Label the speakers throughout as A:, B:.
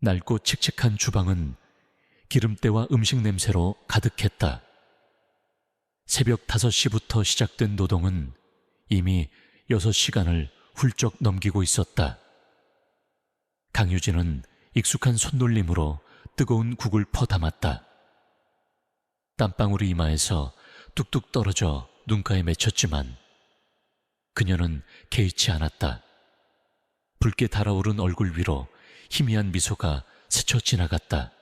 A: 낡고 칙칙한 주방은 기름때와 음식 냄새로 가득했다. 새벽 5시부터 시작된 노동은 이미 6시간을 훌쩍 넘기고 있었다. 강유진은 익숙한 손놀림으로 뜨거운 국을 퍼담았다. 땀방울이 이마에서 뚝뚝 떨어져 눈가에 맺혔지만 그녀는 개의치 않았다. 붉게 달아오른 얼굴 위로 희미한 미소가 스쳐 지나갔다.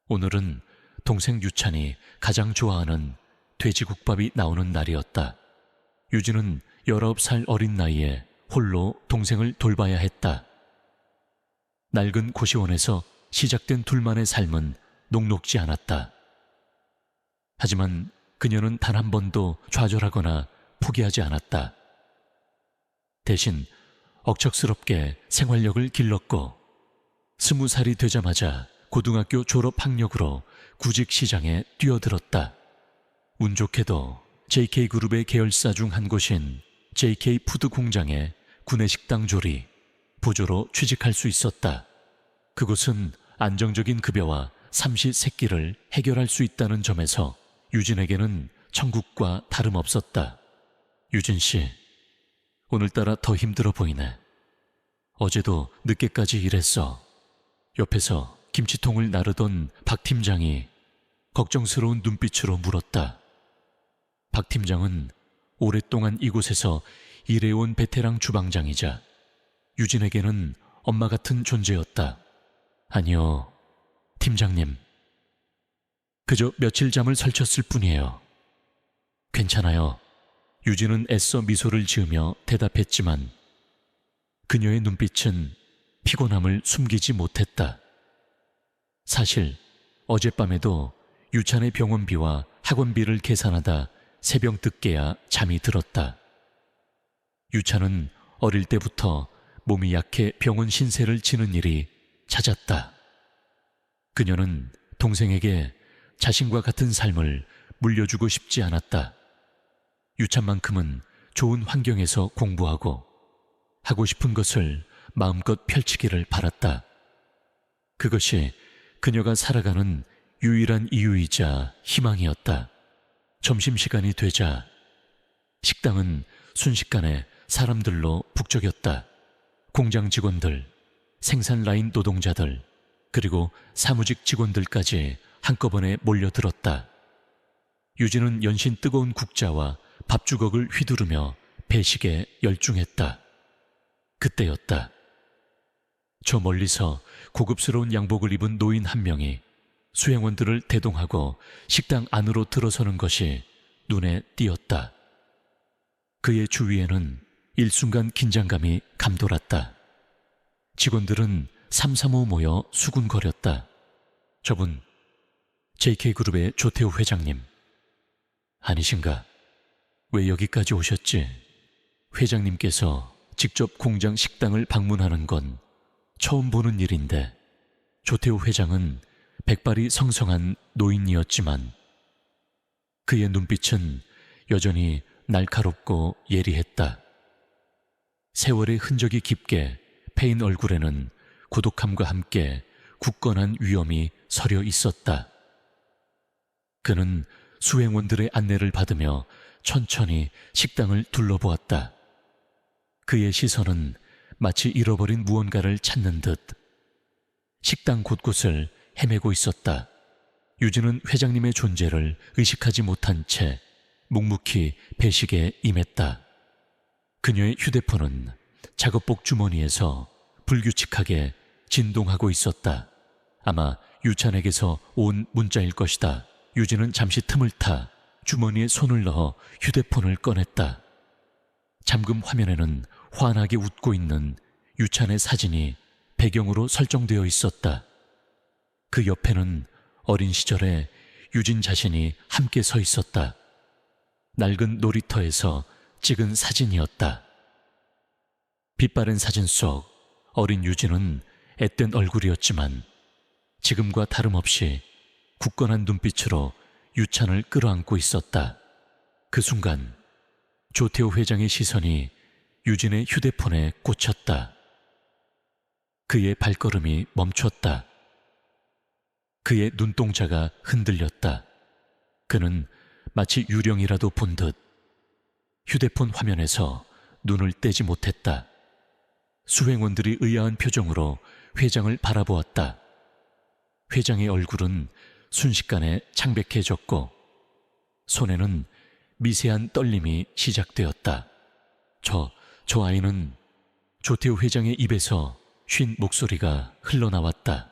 A: 오늘은 동생 유찬이 가장 좋아하는 돼지국밥이 나오는 날이었다. 유진은 19살 어린 나이에 홀로 동생을 돌봐야 했다. 낡은 고시원에서 시작된 둘만의 삶은 녹록지 않았다. 하지만 그녀는 단 한 번도 좌절하거나 포기하지 않았다. 대신 억척스럽게 생활력을 길렀고 20살이 되자마자 고등학교 졸업 학력으로 구직 시장에 뛰어들었다. 운 좋게도 JK그룹의 계열사 중 한 곳인 JK푸드 공장에 구내식당 조리, 부조로 취직할 수 있었다. 그곳은 안정적인 급여와 삼시세끼를 해결할 수 있다는 점에서 유진에게는 천국과 다름없었다. 유진 씨, 오늘따라 더 힘들어 보이네. 어제도 늦게까지 일했어. 옆에서 김치통을 나르던 박 팀장이 걱정스러운 눈빛으로 물었다. 박 팀장은 오랫동안 이곳에서 일해온 베테랑 주방장이자 유진에게는 엄마 같은 존재였다. 아니요, 팀장님. 그저 며칠 잠을 설쳤을 뿐이에요. 괜찮아요. 유진은 애써 미소를 지으며 대답했지만 그녀의 눈빛은 피곤함을 숨기지 못했다. 사실 어젯밤에도 유찬의 병원비와 학원비를 계산하다 새벽 늦게야 잠이 들었다. 유찬은 어릴 때부터 몸이 약해 병원 신세를 지는 일이 잦았다. 그녀는 동생에게 자신과 같은 삶을 물려주고 싶지 않았다. 유찬만큼은 좋은 환경에서 공부하고 하고 싶은 것을 마음껏 펼치기를 바랐다. 그것이 그녀가 살아가는 유일한 이유이자 희망이었다. 점심시간이 되자 식당은 순식간에 사람들로 북적였다. 공장 직원들, 생산 라인 노동자들, 그리고 사무직 직원들까지 한꺼번에 몰려들었다. 유진은 연신 뜨거운 국자와 밥주걱을 휘두르며 배식에 열중했다. 그때였다. 저 멀리서 고급스러운 양복을 입은 노인 한 명이 수행원들을 대동하고 식당 안으로 들어서는 것이 눈에 띄었다. 그의 주위에는 일순간 긴장감이 감돌았다. 직원들은 삼삼오오 모여 수군거렸다. 저분, JK그룹의 조태호 회장님. 아니신가? 왜 여기까지 오셨지? 회장님께서 직접 공장 식당을 방문하는 건 처음 보는 일인데 조태호 회장은 백발이 성성한 노인이었지만 그의 눈빛은 여전히 날카롭고 예리했다. 세월의 흔적이 깊게 패인 얼굴에는 고독함과 함께 굳건한 위엄이 서려 있었다. 그는 수행원들의 안내를 받으며 천천히 식당을 둘러보았다. 그의 시선은 마치 잃어버린 무언가를 찾는 듯 식당 곳곳을 헤매고 있었다. 유진은 회장님의 존재를 의식하지 못한 채 묵묵히 배식에 임했다. 그녀의 휴대폰은 작업복 주머니에서 불규칙하게 진동하고 있었다. 아마 유찬에게서 온 문자일 것이다. 유진은 잠시 틈을 타 주머니에 손을 넣어 휴대폰을 꺼냈다. 잠금 화면에는 환하게 웃고 있는 유찬의 사진이 배경으로 설정되어 있었다. 그 옆에는 어린 시절에 유진 자신이 함께 서 있었다. 낡은 놀이터에서 찍은 사진이었다. 빛바랜 사진 속 어린 유진은 앳된 얼굴이었지만 지금과 다름없이 굳건한 눈빛으로 유찬을 끌어안고 있었다. 그 순간 조태호 회장의 시선이 유진의 휴대폰에 꽂혔다. 그의 발걸음이 멈췄다. 그의 눈동자가 흔들렸다. 그는 마치 유령이라도 본 듯 휴대폰 화면에서 눈을 떼지 못했다. 수행원들이 의아한 표정으로 회장을 바라보았다. 회장의 얼굴은 순식간에 창백해졌고 손에는 미세한 떨림이 시작되었다. 저 아이는... 조태우 회장의 입에서 쉰 목소리가 흘러나왔다.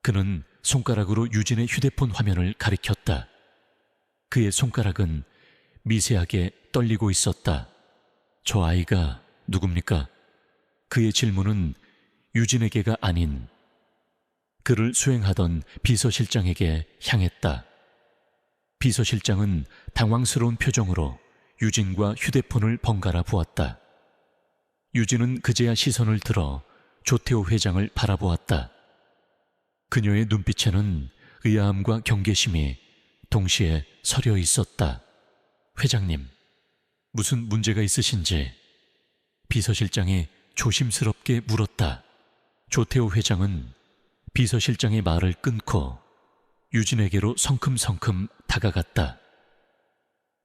A: 그는 손가락으로 유진의 휴대폰 화면을 가리켰다. 그의 손가락은 미세하게 떨리고 있었다. 저 아이가 누굽니까? 그의 질문은 유진에게가 아닌 그를 수행하던 비서실장에게 향했다. 비서실장은 당황스러운 표정으로 유진과 휴대폰을 번갈아 보았다. 유진은 그제야 시선을 들어 조태호 회장을 바라보았다. 그녀의 눈빛에는 의아함과 경계심이 동시에 서려 있었다. 회장님, 무슨 문제가 있으신지 비서실장이 조심스럽게 물었다. 조태호 회장은 비서실장의 말을 끊고 유진에게로 성큼성큼 다가갔다.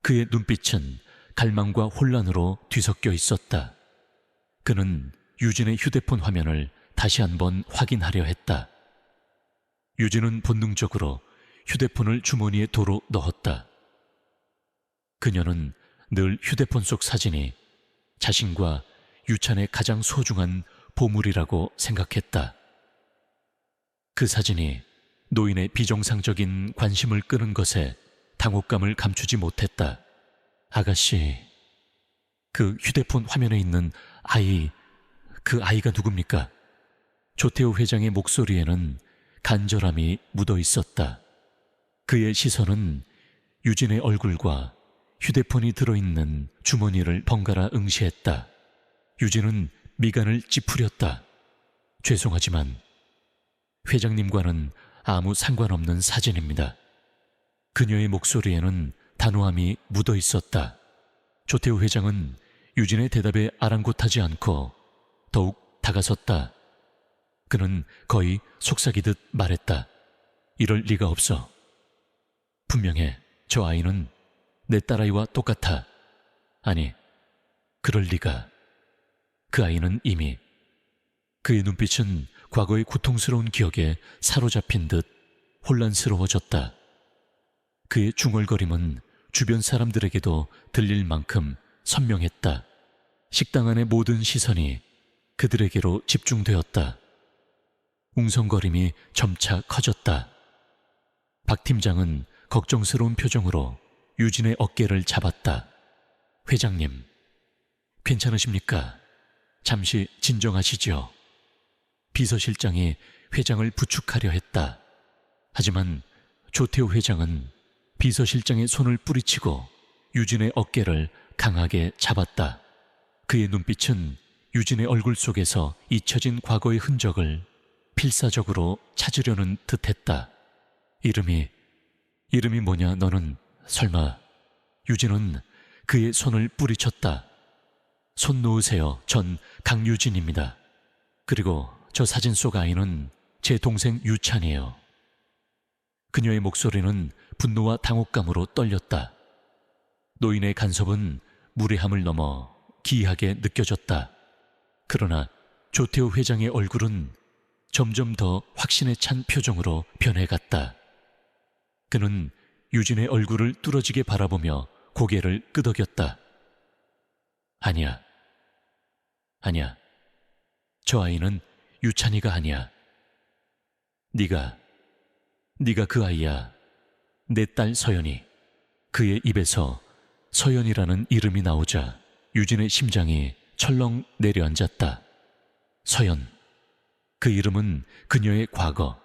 A: 그의 눈빛은 갈망과 혼란으로 뒤섞여 있었다. 그는 유진의 휴대폰 화면을 다시 한번 확인하려 했다. 유진은 본능적으로 휴대폰을 주머니에 도로 넣었다. 그녀는 늘 휴대폰 속 사진이 자신과 유찬의 가장 소중한 보물이라고 생각했다. 그 사진이 노인의 비정상적인 관심을 끄는 것에 당혹감을 감추지 못했다. 아가씨, 그 휴대폰 화면에 있는 그 아이가 누굽니까? 조태호 회장의 목소리에는 간절함이 묻어 있었다. 그의 시선은 유진의 얼굴과 휴대폰이 들어있는 주머니를 번갈아 응시했다. 유진은 미간을 찌푸렸다. 죄송하지만 회장님과는 아무 상관없는 사진입니다. 그녀의 목소리에는 단호함이 묻어 있었다. 조태호 회장은 유진의 대답에 아랑곳하지 않고 더욱 다가섰다. 그는 거의 속삭이듯 말했다. 이럴 리가 없어. 분명해. 저 아이는 내 딸아이와 똑같아. 아니, 그럴 리가. 그 아이는 이미... 그의 눈빛은 과거의 고통스러운 기억에 사로잡힌 듯 혼란스러워졌다. 그의 중얼거림은 주변 사람들에게도 들릴 만큼 선명했다. 식당 안의 모든 시선이 그들에게로 집중되었다. 웅성거림이 점차 커졌다. 박 팀장은 걱정스러운 표정으로 유진의 어깨를 잡았다. 회장님, 괜찮으십니까? 잠시 진정하시죠. 비서실장이 회장을 부축하려 했다. 하지만 조태호 회장은 비서실장의 손을 뿌리치고 유진의 어깨를 강하게 잡았다. 그의 눈빛은 유진의 얼굴 속에서 잊혀진 과거의 흔적을 필사적으로 찾으려는 듯했다. 이름이 뭐냐 너는? 설마... 유진은 그의 손을 뿌리쳤다. 손 놓으세요. 전 강유진입니다. 그리고 저 사진 속 아이는 제 동생 유찬이에요. 그녀의 목소리는 분노와 당혹감으로 떨렸다. 노인의 간섭은 무례함을 넘어 기이하게 느껴졌다. 그러나 조태호 회장의 얼굴은 점점 더 확신에 찬 표정으로 변해갔다. 그는 유진의 얼굴을 뚫어지게 바라보며 고개를 끄덕였다. 아니야. 저 아이는 유찬이가 아니야. 네가 그 아이야. 내 딸 서연이. 그의 입에서 서연이라는 이름이 나오자 유진의 심장이 철렁 내려앉았다. 서연. 그 이름은 그녀의 과거,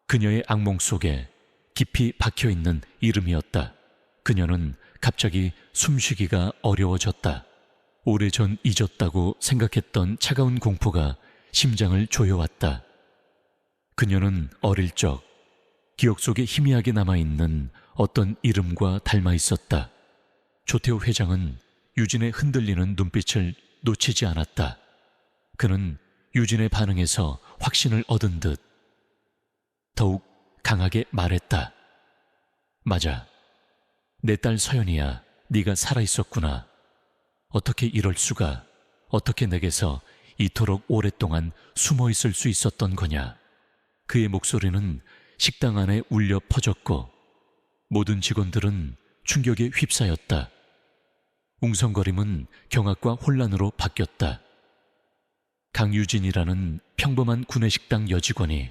A: 그녀의 악몽 속에 깊이 박혀있는 이름이었다. 그녀는 갑자기 숨쉬기가 어려워졌다. 오래전 잊었다고 생각했던 차가운 공포가 심장을 조여왔다. 그녀는 어릴 적 기억 속에 희미하게 남아있는 어떤 이름과 닮아 있었다. 조태호 회장은 유진의 흔들리는 눈빛을 놓치지 않았다. 그는 유진의 반응에서 확신을 얻은 듯 더욱 강하게 말했다. 맞아. 내 딸 서연이야. 네가 살아있었구나. 어떻게 이럴 수가. 어떻게 내게서 이토록 오랫동안 숨어있을 수 있었던 거냐. 그의 목소리는 식당 안에 울려 퍼졌고 모든 직원들은 충격에 휩싸였다. 웅성거림은 경악과 혼란으로 바뀌었다. 강유진이라는 평범한 구내식당 여직원이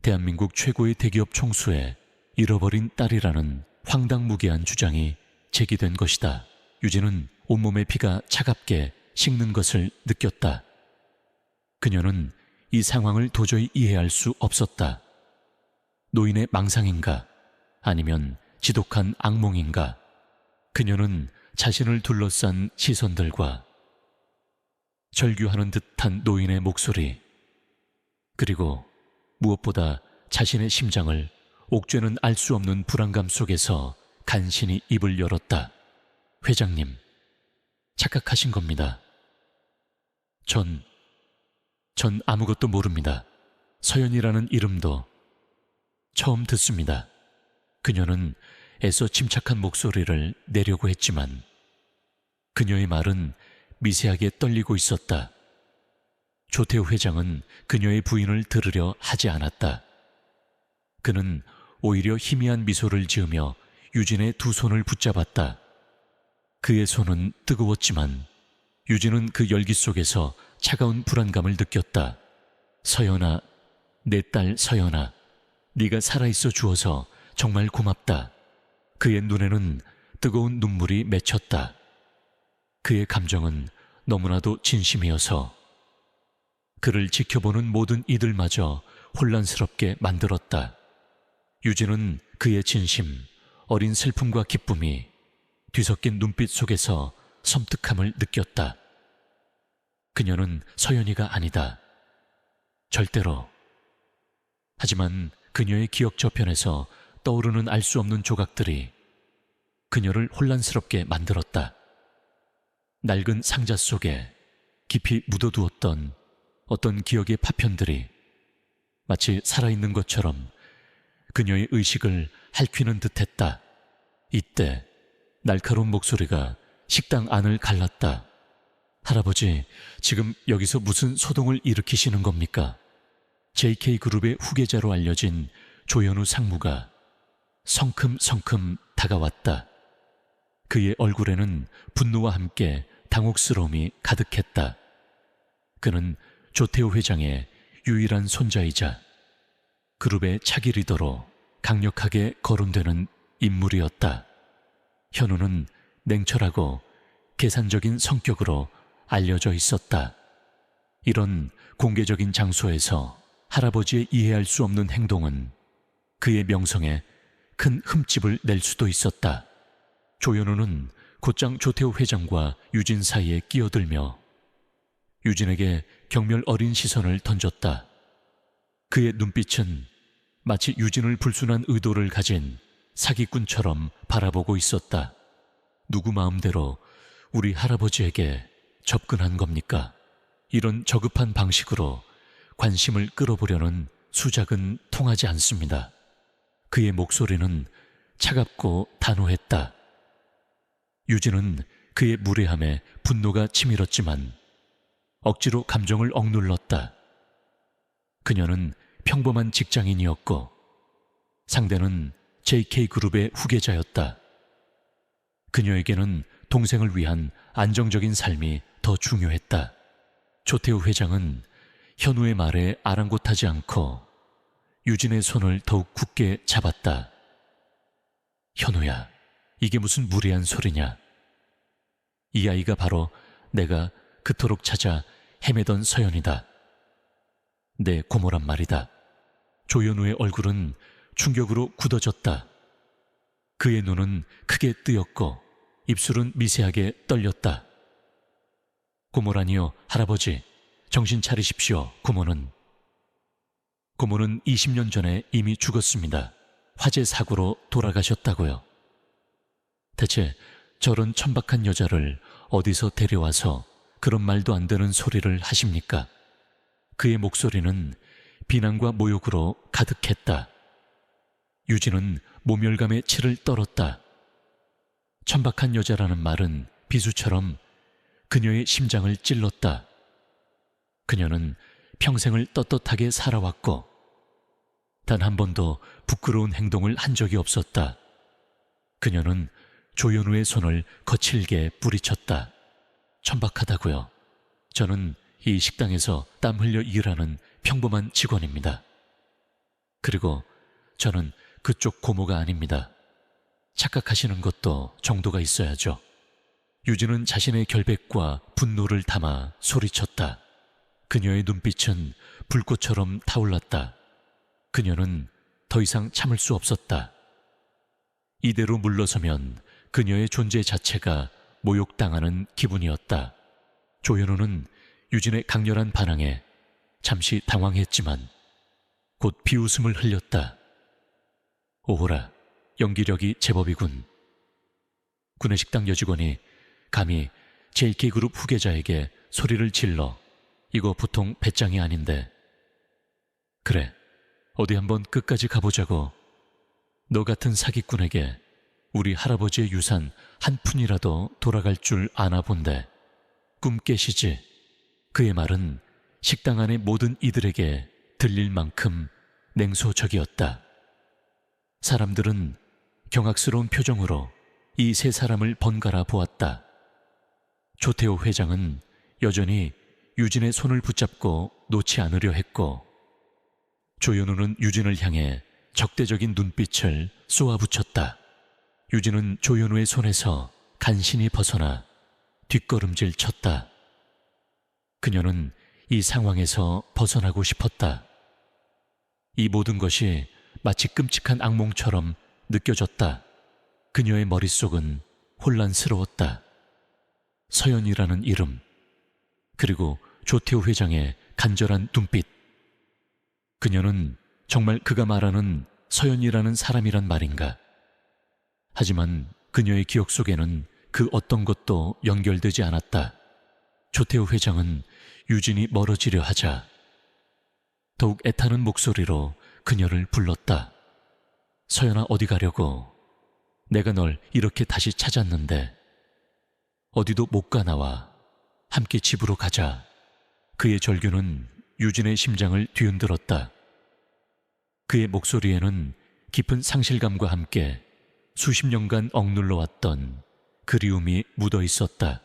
A: 대한민국 최고의 대기업 총수의 잃어버린 딸이라는 황당무계한 주장이 제기된 것이다. 유진은 온몸의 피가 차갑게 식는 것을 느꼈다. 그녀는 이 상황을 도저히 이해할 수 없었다. 노인의 망상인가? 아니면 지독한 악몽인가? 그녀는 자신을 둘러싼 시선들과 절규하는 듯한 노인의 목소리, 그리고 무엇보다 자신의 심장을 옥죄는 알 수 없는 불안감 속에서 간신히 입을 열었다. 회장님, 착각하신 겁니다. 전 아무것도 모릅니다. 서연이라는 이름도 처음 듣습니다. 그녀는 애써 침착한 목소리를 내려고 했지만 그녀의 말은 미세하게 떨리고 있었다. 조태우 회장은 그녀의 부인을 들으려 하지 않았다. 그는 오히려 희미한 미소를 지으며 유진의 두 손을 붙잡았다. 그의 손은 뜨거웠지만 유진은 그 열기 속에서 차가운 불안감을 느꼈다. 서연아, 내 딸 서연아, 네가 살아있어 주어서 정말 고맙다. 그의 눈에는 뜨거운 눈물이 맺혔다. 그의 감정은 너무나도 진심이어서 그를 지켜보는 모든 이들마저 혼란스럽게 만들었다. 유진은 그의 진심, 어린 슬픔과 기쁨이 뒤섞인 눈빛 속에서 섬뜩함을 느꼈다. 그녀는 서연이가 아니다. 절대로. 하지만 그녀의 기억 저편에서 떠오르는 알 수 없는 조각들이 그녀를 혼란스럽게 만들었다. 낡은 상자 속에 깊이 묻어두었던 어떤 기억의 파편들이 마치 살아있는 것처럼 그녀의 의식을 핥히는 듯했다. 이때 날카로운 목소리가 식당 안을 갈랐다. 할아버지, 지금 여기서 무슨 소동을 일으키시는 겁니까? JK그룹의 후계자로 알려진 조현우 상무가 성큼성큼 다가왔다. 그의 얼굴에는 분노와 함께 당혹스러움이 가득했다. 그는 조태우 회장의 유일한 손자이자 그룹의 차기 리더로 강력하게 거론되는 인물이었다. 현우는 냉철하고 계산적인 성격으로 알려져 있었다. 이런 공개적인 장소에서 할아버지의 이해할 수 없는 행동은 그의 명성에 큰 흠집을 낼 수도 있었다. 조현우는 곧장 조태우 회장과 유진 사이에 끼어들며 유진에게 경멸 어린 시선을 던졌다. 그의 눈빛은 마치 유진을 불순한 의도를 가진 사기꾼처럼 바라보고 있었다. 누구 마음대로 우리 할아버지에게 접근한 겁니까? 이런 저급한 방식으로 관심을 끌어보려는 수작은 통하지 않습니다. 그의 목소리는 차갑고 단호했다. 유진은 그의 무례함에 분노가 치밀었지만 억지로 감정을 억눌렀다. 그녀는 평범한 직장인이었고 상대는 JK그룹의 후계자였다. 그녀에게는 동생을 위한 안정적인 삶이 더 중요했다. 조태우 회장은 현우의 말에 아랑곳하지 않고 유진의 손을 더욱 굳게 잡았다. 현우야, 이게 무슨 무례한 소리냐? 이 아이가 바로 내가 그토록 찾아 헤매던 서연이다. 내 고모란 말이다. 조현우의 얼굴은 충격으로 굳어졌다. 그의 눈은 크게 뜨였고 입술은 미세하게 떨렸다. 고모라니요, 할아버지. 정신 차리십시오. 고모는 20년 전에 이미 죽었습니다. 화재 사고로 돌아가셨다고요. 대체 저런 천박한 여자를 어디서 데려와서 그런 말도 안 되는 소리를 하십니까? 그의 목소리는 비난과 모욕으로 가득했다. 유진은 모멸감에 치를 떨었다. 천박한 여자라는 말은 비수처럼 그녀의 심장을 찔렀다. 그녀는 평생을 떳떳하게 살아왔고 단 한 번도 부끄러운 행동을 한 적이 없었다. 그녀는 조현우의 손을 거칠게 뿌리쳤다. 천박하다고요. 저는 이 식당에서 땀 흘려 일하는 평범한 직원입니다. 그리고 저는 그쪽 고모가 아닙니다. 착각하시는 것도 정도가 있어야죠. 유진은 자신의 결백과 분노를 담아 소리쳤다. 그녀의 눈빛은 불꽃처럼 타올랐다. 그녀는 더 이상 참을 수 없었다. 이대로 물러서면 그녀의 존재 자체가 모욕당하는 기분이었다. 조현우는 유진의 강렬한 반항에 잠시 당황했지만 곧 비웃음을 흘렸다. 오호라, 연기력이 제법이군. 구내식당 여직원이 감히 JK그룹 후계자에게 소리를 질러 이거 보통 배짱이 아닌데. 그래, 어디 한번 끝까지 가보자고. 너 같은 사기꾼에게 우리 할아버지의 유산 한 푼이라도 돌아갈 줄 아나 본데. 꿈 깨시지. 그의 말은 식당 안의 모든 이들에게 들릴 만큼 냉소적이었다. 사람들은 경악스러운 표정으로 이 세 사람을 번갈아 보았다. 조태호 회장은 여전히 유진의 손을 붙잡고 놓지 않으려 했고, 조현우는 유진을 향해 적대적인 눈빛을 쏘아붙였다. 유진은 조현우의 손에서 간신히 벗어나 뒷걸음질 쳤다. 그녀는 이 상황에서 벗어나고 싶었다. 이 모든 것이 마치 끔찍한 악몽처럼 느껴졌다. 그녀의 머릿속은 혼란스러웠다. 서연이라는 이름, 그리고 조태호 회장의 간절한 눈빛. 그녀는 정말 그가 말하는 서연이라는 사람이란 말인가? 하지만 그녀의 기억 속에는 그 어떤 것도 연결되지 않았다. 조태호 회장은 유진이 멀어지려 하자 더욱 애타는 목소리로 그녀를 불렀다. 서연아, 어디 가려고? 내가 널 이렇게 다시 찾았는데. 어디도 못 가. 나와 함께 집으로 가자. 그의 절규는 유진의 심장을 뒤흔들었다. 그의 목소리에는 깊은 상실감과 함께 수십 년간 억눌러왔던 그리움이 묻어 있었다.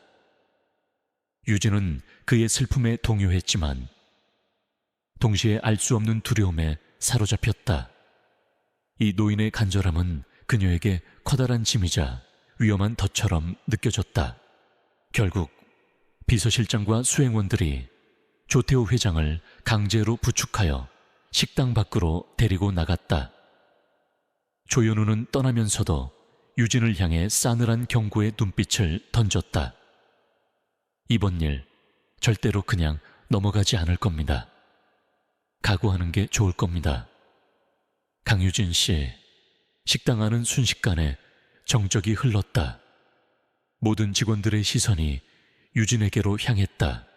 A: 유진은 그의 슬픔에 동요했지만 동시에 알 수 없는 두려움에 사로잡혔다. 이 노인의 간절함은 그녀에게 커다란 짐이자 위험한 덫처럼 느껴졌다. 결국 비서실장과 수행원들이 조태호 회장을 강제로 부축하여 식당 밖으로 데리고 나갔다. 조현우는 떠나면서도 유진을 향해 싸늘한 경고의 눈빛을 던졌다. 이번 일 절대로 그냥 넘어가지 않을 겁니다. 각오하는 게 좋을 겁니다. 강유진 씨, 식당 안은 순식간에 정적이 흘렀다. 모든 직원들의 시선이 유진에게로 향했다.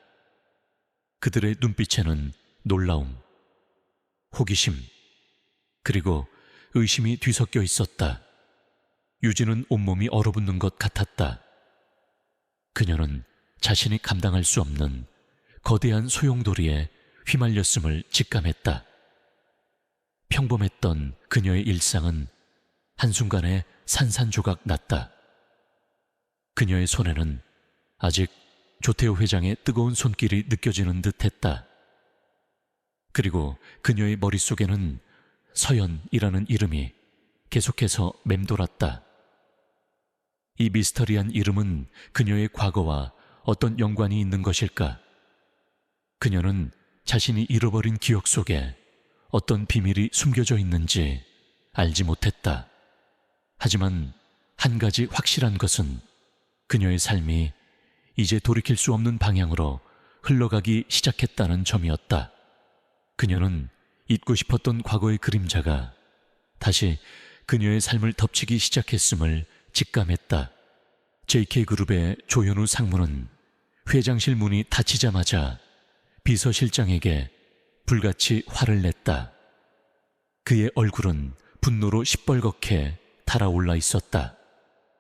A: 그들의 눈빛에는 놀라움, 호기심, 그리고 의심이 뒤섞여 있었다. 유진은 온몸이 얼어붙는 것 같았다. 그녀는 자신이 감당할 수 없는 거대한 소용돌이에 휘말렸음을 직감했다. 평범했던 그녀의 일상은 한순간에 산산조각 났다. 그녀의 손에는 아직 조태호 회장의 뜨거운 손길이 느껴지는 듯했다. 그리고 그녀의 머릿속에는 서연이라는 이름이 계속해서 맴돌았다. 이 미스터리한 이름은 그녀의 과거와 어떤 연관이 있는 것일까? 그녀는 자신이 잃어버린 기억 속에 어떤 비밀이 숨겨져 있는지 알지 못했다. 하지만 한 가지 확실한 것은 그녀의 삶이 이제 돌이킬 수 없는 방향으로 흘러가기 시작했다는 점이었다. 그녀는 잊고 싶었던 과거의 그림자가 다시 그녀의 삶을 덮치기 시작했음을 직감했다. JK그룹의 조현우 상무는 회장실 문이 닫히자마자 비서실장에게 불같이 화를 냈다. 그의 얼굴은 분노로 시뻘겋게 달아올라 있었다.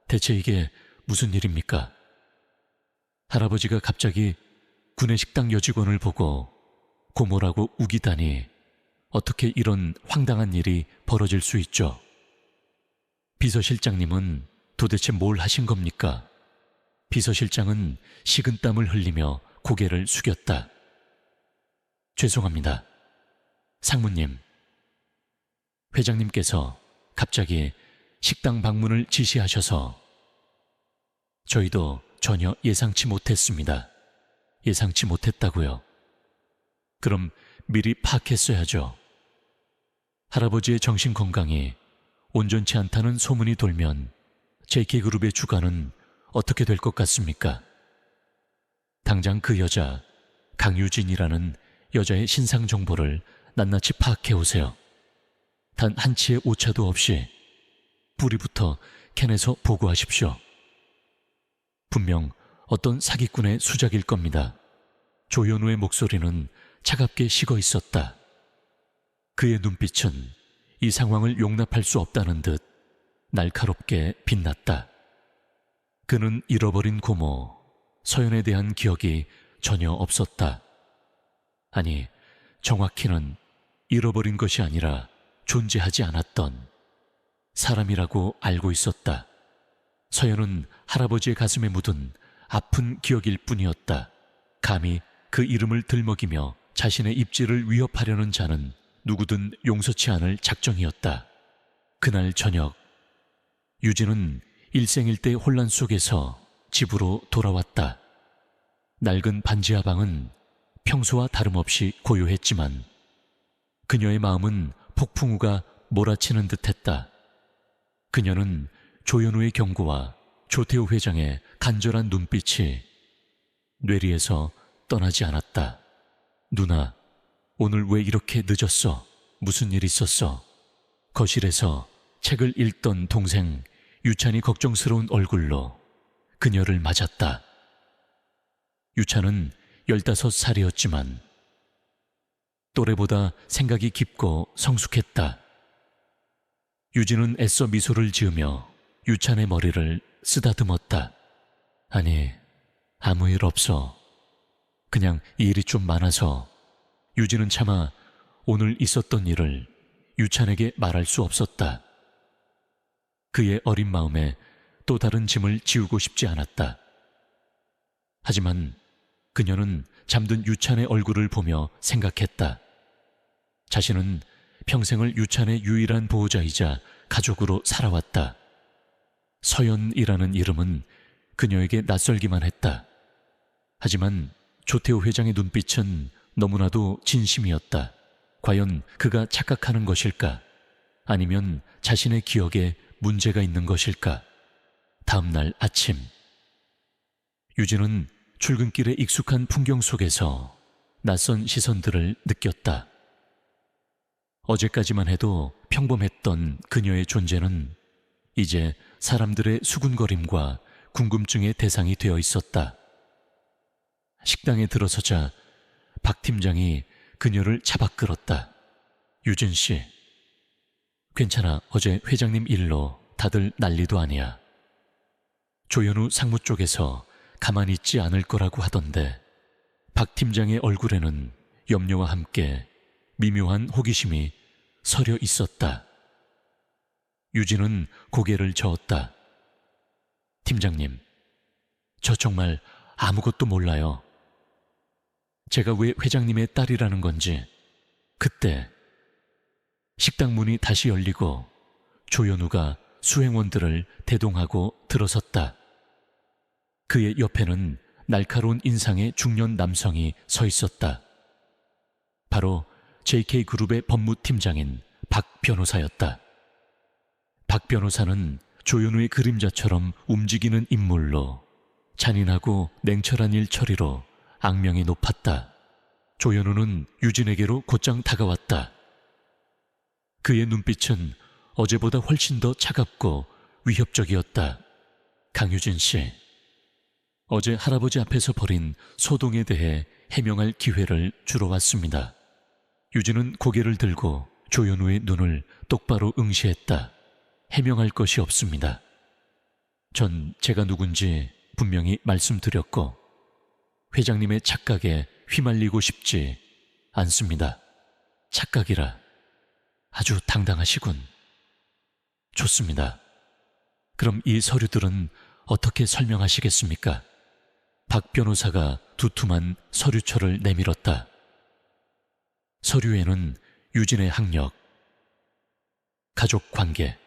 A: 대체 이게 무슨 일입니까? 할아버지가 갑자기 구내식당 여직원을 보고 고모라고 우기다니 어떻게 이런 황당한 일이 벌어질 수 있죠? 비서실장님은 도대체 뭘 하신 겁니까? 비서실장은 식은땀을 흘리며 고개를 숙였다. 죄송합니다. 상무님. 회장님께서 갑자기 식당 방문을 지시하셔서 저희도 전혀 예상치 못했습니다. 예상치 못했다고요. 그럼 미리 파악했어야죠. 할아버지의 정신건강이 온전치 않다는 소문이 돌면 JK그룹의 주가는 어떻게 될 것 같습니까? 당장 그 여자 강유진이라는 여자의 신상 정보를 낱낱이 파악해 오세요. 단 한치의 오차도 없이 뿌리부터 캔에서 보고하십시오. 분명 어떤 사기꾼의 수작일 겁니다. 조현우의 목소리는 차갑게 식어 있었다. 그의 눈빛은 이 상황을 용납할 수 없다는 듯 날카롭게 빛났다. 그는 잃어버린 고모 서연에 대한 기억이 전혀 없었다. 아니, 정확히는 잃어버린 것이 아니라 존재하지 않았던 사람이라고 알고 있었다. 서연은 할아버지의 가슴에 묻은 아픈 기억일 뿐이었다. 감히 그 이름을 들먹이며 자신의 입지를 위협하려는 자는 누구든 용서치 않을 작정이었다. 그날 저녁, 유진은 일생일대의 혼란 속에서 집으로 돌아왔다. 낡은 반지하 방은 평소와 다름없이 고요했지만 그녀의 마음은 폭풍우가 몰아치는 듯했다. 그녀는 조현우의 경고와 조태우 회장의 간절한 눈빛이 뇌리에서 떠나지 않았다. 누나, 오늘 왜 이렇게 늦었어? 무슨 일 있었어? 거실에서 책을 읽던 동생 유찬이 걱정스러운 얼굴로 그녀를 맞았다. 유찬은 15살이었지만 또래보다 생각이 깊고 성숙했다. 유진은 애써 미소를 지으며 유찬의 머리를 쓰다듬었다. 아니, 아무 일 없어. 그냥 일이 좀 많아서. 유진은 차마 오늘 있었던 일을 유찬에게 말할 수 없었다. 그의 어린 마음에 또 다른 짐을 지우고 싶지 않았다. 하지만 그녀는 잠든 유찬의 얼굴을 보며 생각했다. 자신은 평생을 유찬의 유일한 보호자이자 가족으로 살아왔다. 서연이라는 이름은 그녀에게 낯설기만 했다. 하지만 조태우 회장의 눈빛은 너무나도 진심이었다. 과연 그가 착각하는 것일까? 아니면 자신의 기억에 문제가 있는 것일까? 다음 날 아침, 유진은 출근길의 익숙한 풍경 속에서 낯선 시선들을 느꼈다. 어제까지만 해도 평범했던 그녀의 존재는 이제 사람들의 수군거림과 궁금증의 대상이 되어 있었다. 식당에 들어서자 박 팀장이 그녀를 잡아 끌었다. 유진 씨, 괜찮아. 어제 회장님 일로 다들 난리도 아니야. 조현우 상무 쪽에서 가만히 있지 않을 거라고 하던데. 박 팀장의 얼굴에는 염려와 함께 미묘한 호기심이 서려 있었다. 유진은 고개를 저었다. 팀장님, 저 정말 아무것도 몰라요. 제가 왜 회장님의 딸이라는 건지. 그때 식당 문이 다시 열리고 조현우가 수행원들을 대동하고 들어섰다. 그의 옆에는 날카로운 인상의 중년 남성이 서 있었다. 바로 JK그룹의 법무팀장인 박 변호사였다. 박 변호사는 조현우의 그림자처럼 움직이는 인물로 잔인하고 냉철한 일 처리로 악명이 높았다. 조현우는 유진에게로 곧장 다가왔다. 그의 눈빛은 어제보다 훨씬 더 차갑고 위협적이었다. 강유진 씨, 어제 할아버지 앞에서 벌인 소동에 대해 해명할 기회를 주러 왔습니다. 유진은 고개를 들고 조현우의 눈을 똑바로 응시했다. 해명할 것이 없습니다. 전 제가 누군지 분명히 말씀드렸고 회장님의 착각에 휘말리고 싶지 않습니다. 착각이라 아주 당당하시군. 좋습니다. 그럼 이 서류들은 어떻게 설명하시겠습니까? 박 변호사가 두툼한 서류철을 내밀었다. 서류에는 유진의 학력, 가족 관계,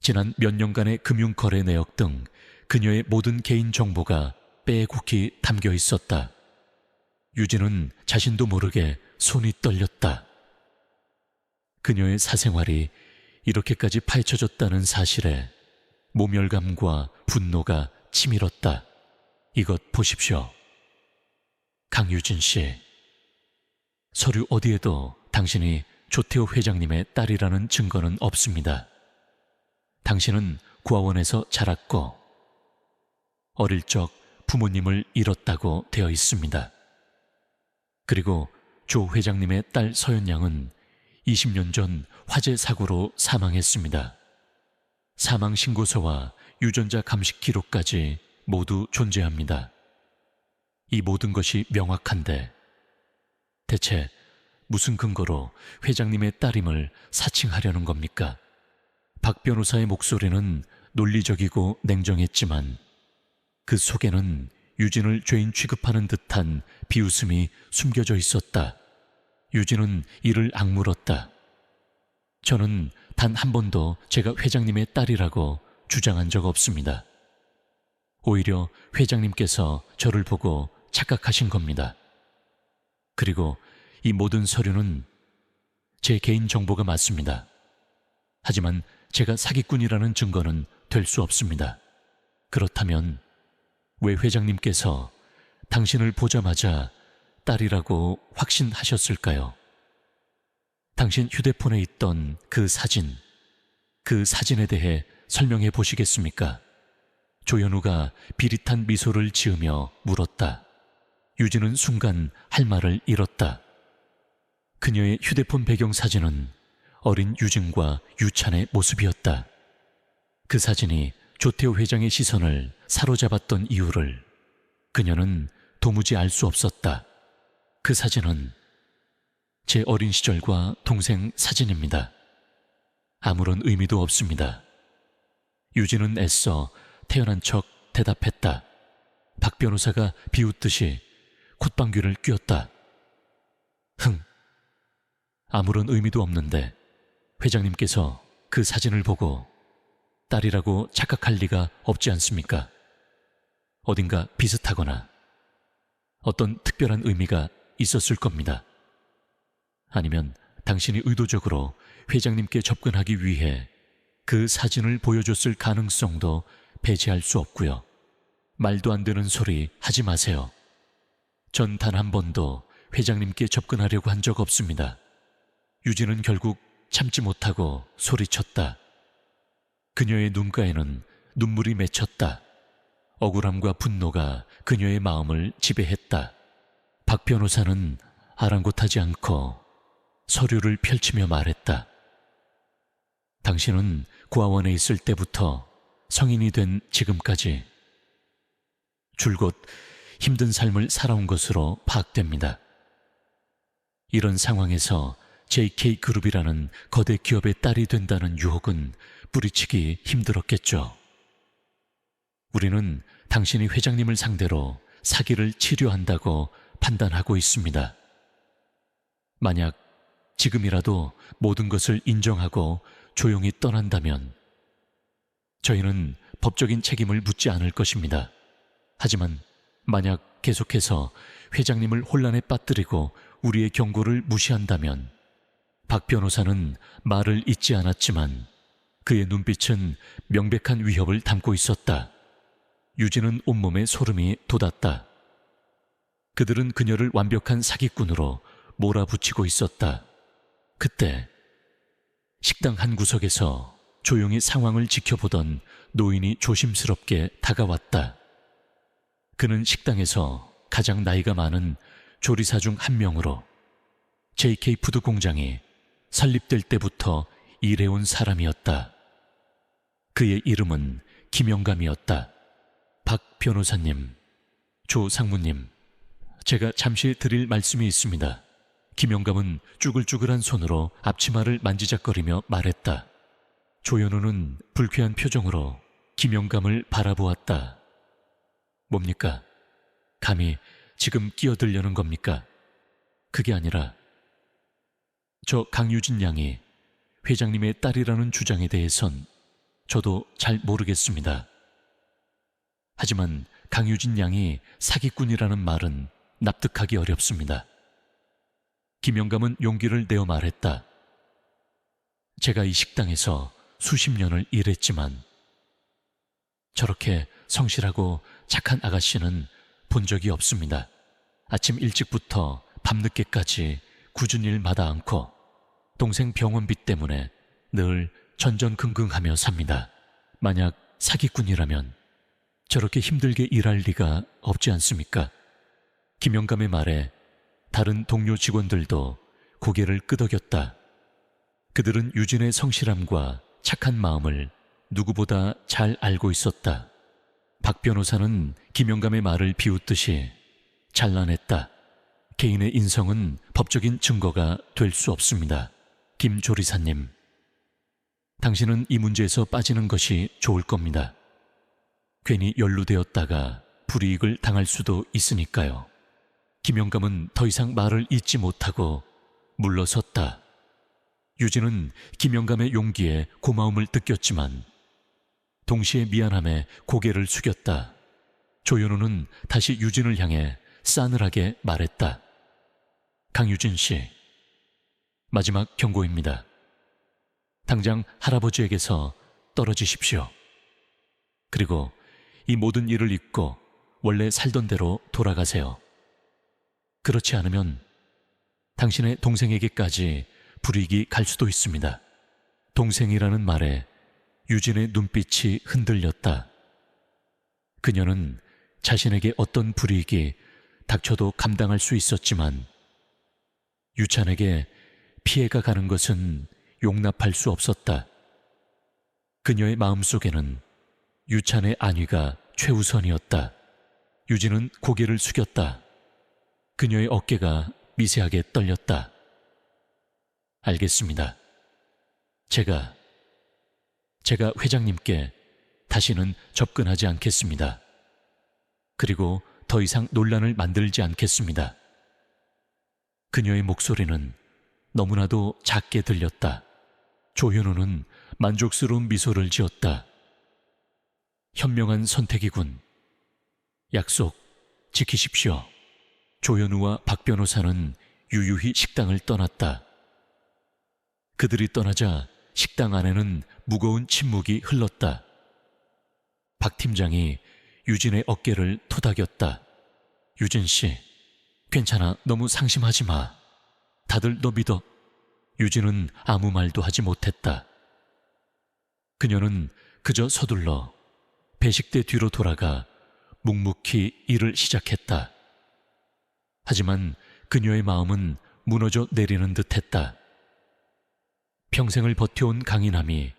A: 지난 몇 년간의 금융거래 내역 등 그녀의 모든 개인 정보가 빼곡히 담겨 있었다. 유진은 자신도 모르게 손이 떨렸다. 그녀의 사생활이 이렇게까지 파헤쳐졌다는 사실에 모멸감과 분노가 치밀었다. 이것 보십시오. 강유진 씨, 서류 어디에도 당신이 조태호 회장님의 딸이라는 증거는 없습니다. 당신은 구하원에서 자랐고 어릴 적 부모님을 잃었다고 되어 있습니다. 그리고 조 회장님의 딸 서연 양은 20년 전 화재 사고로 사망했습니다. 사망 신고서와 유전자 감식 기록까지 모두 존재합니다. 이 모든 것이 명확한데 대체 무슨 근거로 회장님의 딸임을 사칭하려는 겁니까? 박 변호사의 목소리는 논리적이고 냉정했지만 그 속에는 유진을 죄인 취급하는 듯한 비웃음이 숨겨져 있었다. 유진은 이를 악물었다. 저는 단 한 번도 제가 회장님의 딸이라고 주장한 적 없습니다. 오히려 회장님께서 저를 보고 착각하신 겁니다. 그리고 이 모든 서류는 제 개인 정보가 맞습니다. 하지만 제가 사기꾼이라는 증거는 될 수 없습니다. 그렇다면 왜 회장님께서 당신을 보자마자 딸이라고 확신하셨을까요? 당신 휴대폰에 있던 그 사진에 대해 설명해 보시겠습니까? 조현우가 비릿한 미소를 지으며 물었다. 유진은 순간 할 말을 잃었다. 그녀의 휴대폰 배경 사진은 어린 유진과 유찬의 모습이었다. 그 사진이 조태호 회장의 시선을 사로잡았던 이유를 그녀는 도무지 알 수 없었다. 그 사진은 제 어린 시절과 동생 사진입니다. 아무런 의미도 없습니다. 유진은 애써 태어난 척 대답했다. 박 변호사가 비웃듯이 콧방귀를 뀌었다. 아무런 의미도 없는데 회장님께서 그 사진을 보고 딸이라고 착각할 리가 없지 않습니까? 어딘가 비슷하거나 어떤 특별한 의미가 있었을 겁니다. 아니면 당신이 의도적으로 회장님께 접근하기 위해 그 사진을 보여줬을 가능성도 배제할 수 없고요. 말도 안 되는 소리 하지 마세요. 전 단 한 번도 회장님께 접근하려고 한 적 없습니다. 유진은 결국 참지 못하고 소리쳤다. 그녀의 눈가에는 눈물이 맺혔다. 억울함과 분노가 그녀의 마음을 지배했다. 박 변호사는 아랑곳하지 않고 서류를 펼치며 말했다. 당신은 구하원에 있을 때부터 성인이 된 지금까지 줄곧 힘든 삶을 살아온 것으로 파악됩니다. 이런 상황에서 JK그룹이라는 거대 기업의 딸이 된다는 유혹은 뿌리치기 힘들었겠죠. 우리는 당신이 회장님을 상대로 사기를 치료한다고 판단하고 있습니다. 만약 지금이라도 모든 것을 인정하고 조용히 떠난다면 저희는 법적인 책임을 묻지 않을 것입니다. 하지만 만약 계속해서 회장님을 혼란에 빠뜨리고 우리의 경고를 무시한다면 박 변호사는 말을 잇지 않았지만 그의 눈빛은 명백한 위협을 담고 있었다. 유진은 온몸에 소름이 돋았다. 그들은 그녀를 완벽한 사기꾼으로 몰아붙이고 있었다. 그때 식당 한 구석에서 조용히 상황을 지켜보던 노인이 조심스럽게 다가왔다. 그는 식당에서 가장 나이가 많은 조리사 중 한 명으로 JK 푸드 공장이 설립될 때부터 일해온 사람이었다. 그의 이름은 김영감이었다. 박 변호사님, 조 상무님, 제가 잠시 드릴 말씀이 있습니다. 김영감은 쭈글쭈글한 손으로 앞치마를 만지작거리며 말했다. 조현우는 불쾌한 표정으로 김영감을 바라보았다. 뭡니까? 감히 지금 끼어들려는 겁니까? 그게 아니라 저 강유진 양이 회장님의 딸이라는 주장에 대해선 저도 잘 모르겠습니다. 하지만 강유진 양이 사기꾼이라는 말은 납득하기 어렵습니다. 김영감은 용기를 내어 말했다. 제가 이 식당에서 수십 년을 일했지만 저렇게 성실하고 착한 아가씨는 본 적이 없습니다. 아침 일찍부터 밤늦게까지 굳은 일 마다 않고 동생 병원비 때문에 늘 전전긍긍하며 삽니다. 만약 사기꾼이라면 저렇게 힘들게 일할 리가 없지 않습니까? 김영감의 말에 다른 동료 직원들도 고개를 끄덕였다. 그들은 유진의 성실함과 착한 마음을 누구보다 잘 알고 있었다. 박 변호사는 김영감의 말을 비웃듯이 잘라냈다. 개인의 인성은 법적인 증거가 될 수 없습니다. 김 조리사님, 당신은 이 문제에서 빠지는 것이 좋을 겁니다. 괜히 연루되었다가 불이익을 당할 수도 있으니까요. 김영감은 더 이상 말을 잇지 못하고 물러섰다. 유진은 김영감의 용기에 고마움을 느꼈지만 동시에 미안함에 고개를 숙였다. 조현우는 다시 유진을 향해 싸늘하게 말했다. 강유진 씨, 마지막 경고입니다. 당장 할아버지에게서 떨어지십시오. 그리고 이 모든 일을 잊고 원래 살던 대로 돌아가세요. 그렇지 않으면 당신의 동생에게까지 불이익이 갈 수도 있습니다. 동생이라는 말에 유진의 눈빛이 흔들렸다. 그녀는 자신에게 어떤 불이익이 닥쳐도 감당할 수 있었지만 유찬에게 피해가 가는 것은 용납할 수 없었다. 그녀의 마음속에는 유찬의 안위가 최우선이었다. 유진은 고개를 숙였다. 그녀의 어깨가 미세하게 떨렸다. 알겠습니다. 제가 회장님께 다시는 접근하지 않겠습니다. 그리고 더 이상 논란을 만들지 않겠습니다. 그녀의 목소리는 너무나도 작게 들렸다. 조현우는 만족스러운 미소를 지었다. 현명한 선택이군. 약속 지키십시오. 조현우와 박 변호사는 유유히 식당을 떠났다. 그들이 떠나자 식당 안에는 무거운 침묵이 흘렀다. 박 팀장이 유진의 어깨를 토닥였다. 유진 씨, 괜찮아. 너무 상심하지 마. 다들 너 믿어. 유진은 아무 말도 하지 못했다. 그녀는 그저 서둘러 배식대 뒤로 돌아가 묵묵히 일을 시작했다. 하지만 그녀의 마음은 무너져 내리는 듯했다. 평생을 버텨온 강인함이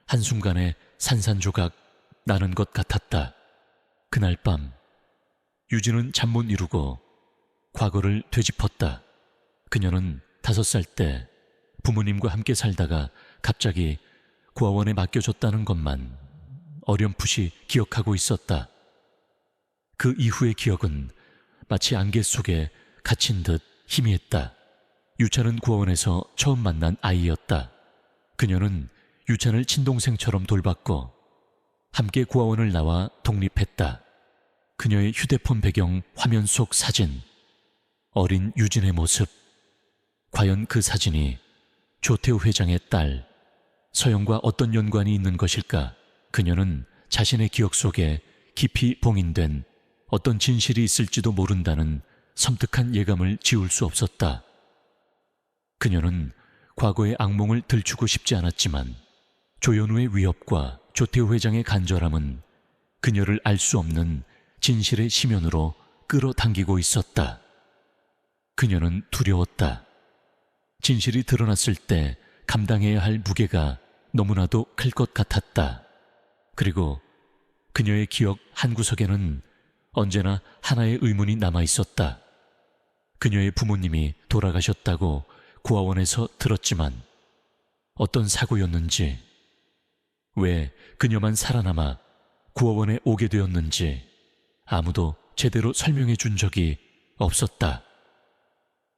A: 한순간에 산산조각 나는 것 같았다. 그날 밤 유진은 잠 못 이루고 과거를 되짚었다. 그녀는 5살 때 부모님과 함께 살다가 갑자기 고아원에 맡겨졌다는 것만 어렴풋이 기억하고 있었다. 그 이후의 기억은 마치 안개 속에 갇힌 듯 희미했다. 유찬은 고아원에서 처음 만난 아이였다. 그녀는 유찬을 친동생처럼 돌봤고 함께 고아원을 나와 독립했다. 그녀의 휴대폰 배경 화면 속 사진, 어린 유진의 모습. 과연 그 사진이 조태우 회장의 딸 서영과 어떤 연관이 있는 것일까? 그녀는 자신의 기억 속에 깊이 봉인된 어떤 진실이 있을지도 모른다는 섬뜩한 예감을 지울 수 없었다. 그녀는 과거의 악몽을 들추고 싶지 않았지만 조현우의 위협과 조태우 회장의 간절함은 그녀를 알 수 없는 진실의 심연으로 끌어당기고 있었다. 그녀는 두려웠다. 진실이 드러났을 때 감당해야 할 무게가 너무나도 클 것 같았다. 그리고 그녀의 기억 한구석에는 언제나 하나의 의문이 남아 있었다. 그녀의 부모님이 돌아가셨다고 고아원에서 들었지만 어떤 사고였는지, 왜 그녀만 살아남아 고아원에 오게 되었는지 아무도 제대로 설명해 준 적이 없었다.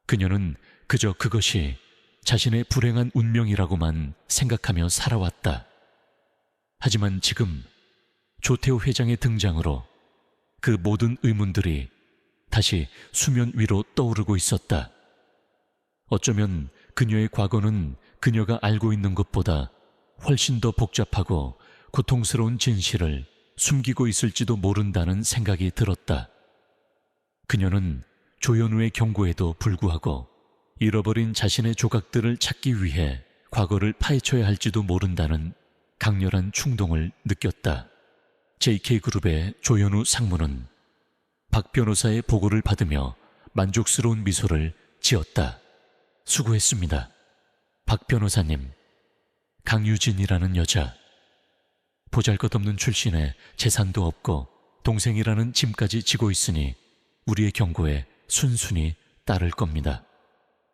A: 그녀는 그저 그것이 자신의 불행한 운명이라고만 생각하며 살아왔다. 하지만 지금 조태호 회장의 등장으로 그 모든 의문들이 다시 수면 위로 떠오르고 있었다. 어쩌면 그녀의 과거는 그녀가 알고 있는 것보다 훨씬 더 복잡하고 고통스러운 진실을 숨기고 있을지도 모른다는 생각이 들었다. 그녀는 조현우의 경고에도 불구하고 잃어버린 자신의 조각들을 찾기 위해 과거를 파헤쳐야 할지도 모른다는 강렬한 충동을 느꼈다. JK그룹의 조현우 상무는 박 변호사의 보고를 받으며 만족스러운 미소를 지었다. 수고했습니다. 박 변호사님, 강유진이라는 여자, 보잘것없는 출신에 재산도 없고 동생이라는 짐까지 지고 있으니 우리의 경고에 순순히 따를 겁니다.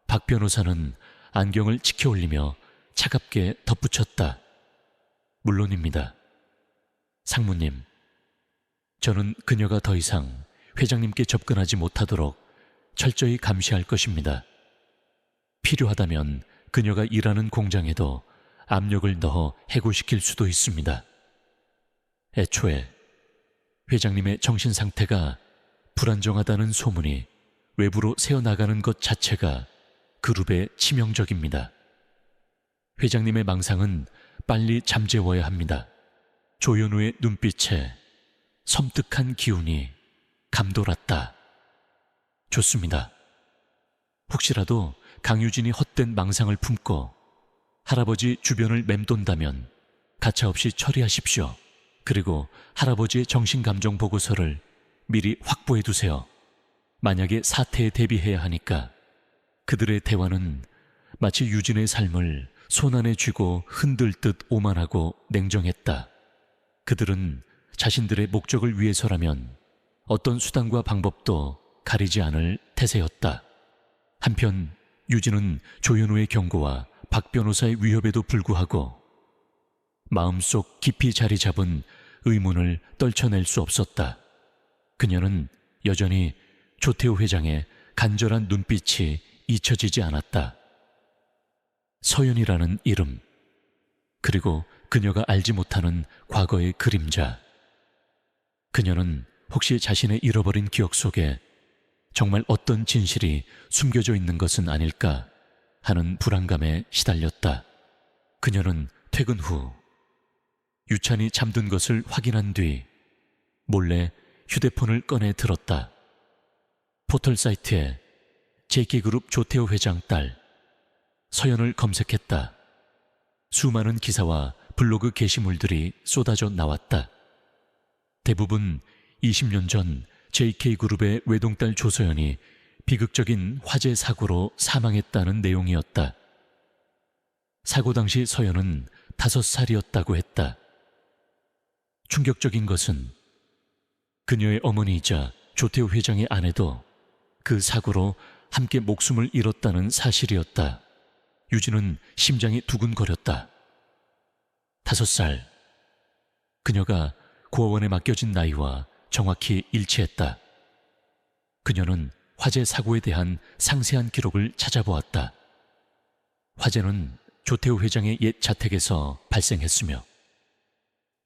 A: 박 변호사는 안경을 치켜 올리며 차갑게 덧붙였다. 물론입니다. 상무님, 저는 그녀가 더 이상 회장님께 접근하지 못하도록 철저히 감시할 것입니다. 필요하다면 그녀가 일하는 공장에도 압력을 넣어 해고시킬 수도 있습니다. 애초에 회장님의 정신 상태가 불안정하다는 소문이 외부로 새어나가는 것 자체가 그룹에 치명적입니다. 회장님의 망상은 빨리 잠재워야 합니다. 조현우의 눈빛에 섬뜩한 기운이 감돌았다. 좋습니다. 혹시라도 강유진이 헛된 망상을 품고 할아버지 주변을 맴돈다면 가차없이 처리하십시오. 그리고 할아버지의 정신감정 보고서를 미리 확보해 두세요. 만약에 사태에 대비해야 하니까. 그들의 대화는 마치 유진의 삶을 손안에 쥐고 흔들 듯 오만하고 냉정했다. 그들은 자신들의 목적을 위해서라면 어떤 수단과 방법도 가리지 않을 태세였다. 한편 유진은 조현우의 경고와 박 변호사의 위협에도 불구하고 마음속 깊이 자리 잡은 의문을 떨쳐낼 수 없었다. 그녀는 여전히 조태호 회장의 간절한 눈빛이 잊혀지지 않았다. 서연이라는 이름, 그리고 그녀가 알지 못하는 과거의 그림자. 그녀는 혹시 자신의 잃어버린 기억 속에 정말 어떤 진실이 숨겨져 있는 것은 아닐까 하는 불안감에 시달렸다. 그녀는 퇴근 후 유찬이 잠든 것을 확인한 뒤 몰래 휴대폰을 꺼내 들었다. 포털 사이트에 JK그룹 조태호 회장 딸 서연을 검색했다. 수많은 기사와 블로그 게시물들이 쏟아져 나왔다. 대부분 20년 전 JK그룹의 외동딸 조서연이 비극적인 화재 사고로 사망했다는 내용이었다. 사고 당시 서연은 5살이었다고 했다. 충격적인 것은 그녀의 어머니이자 조태호 회장의 아내도 그 사고로 함께 목숨을 잃었다는 사실이었다. 유진은 심장이 두근거렸다. 5살. 그녀가 고아원에 맡겨진 나이와 정확히 일치했다. 그녀는 화재 사고에 대한 상세한 기록을 찾아보았다. 화재는 조태호 회장의 옛 자택에서 발생했으며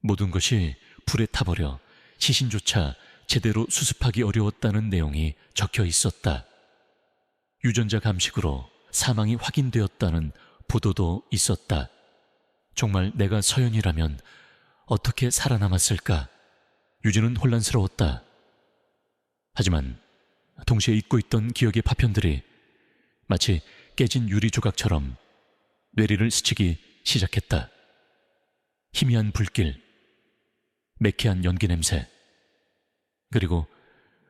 A: 모든 것이 불에 타버려 시신조차 제대로 수습하기 어려웠다는 내용이 적혀 있었다. 유전자 감식으로 사망이 확인되었다는 보도도 있었다. 정말 내가 서연이라면 어떻게 살아남았을까? 유진은 혼란스러웠다. 하지만 동시에 잊고 있던 기억의 파편들이 마치 깨진 유리 조각처럼 뇌리를 스치기 시작했다. 희미한 불길, 매캐한 연기 냄새, 그리고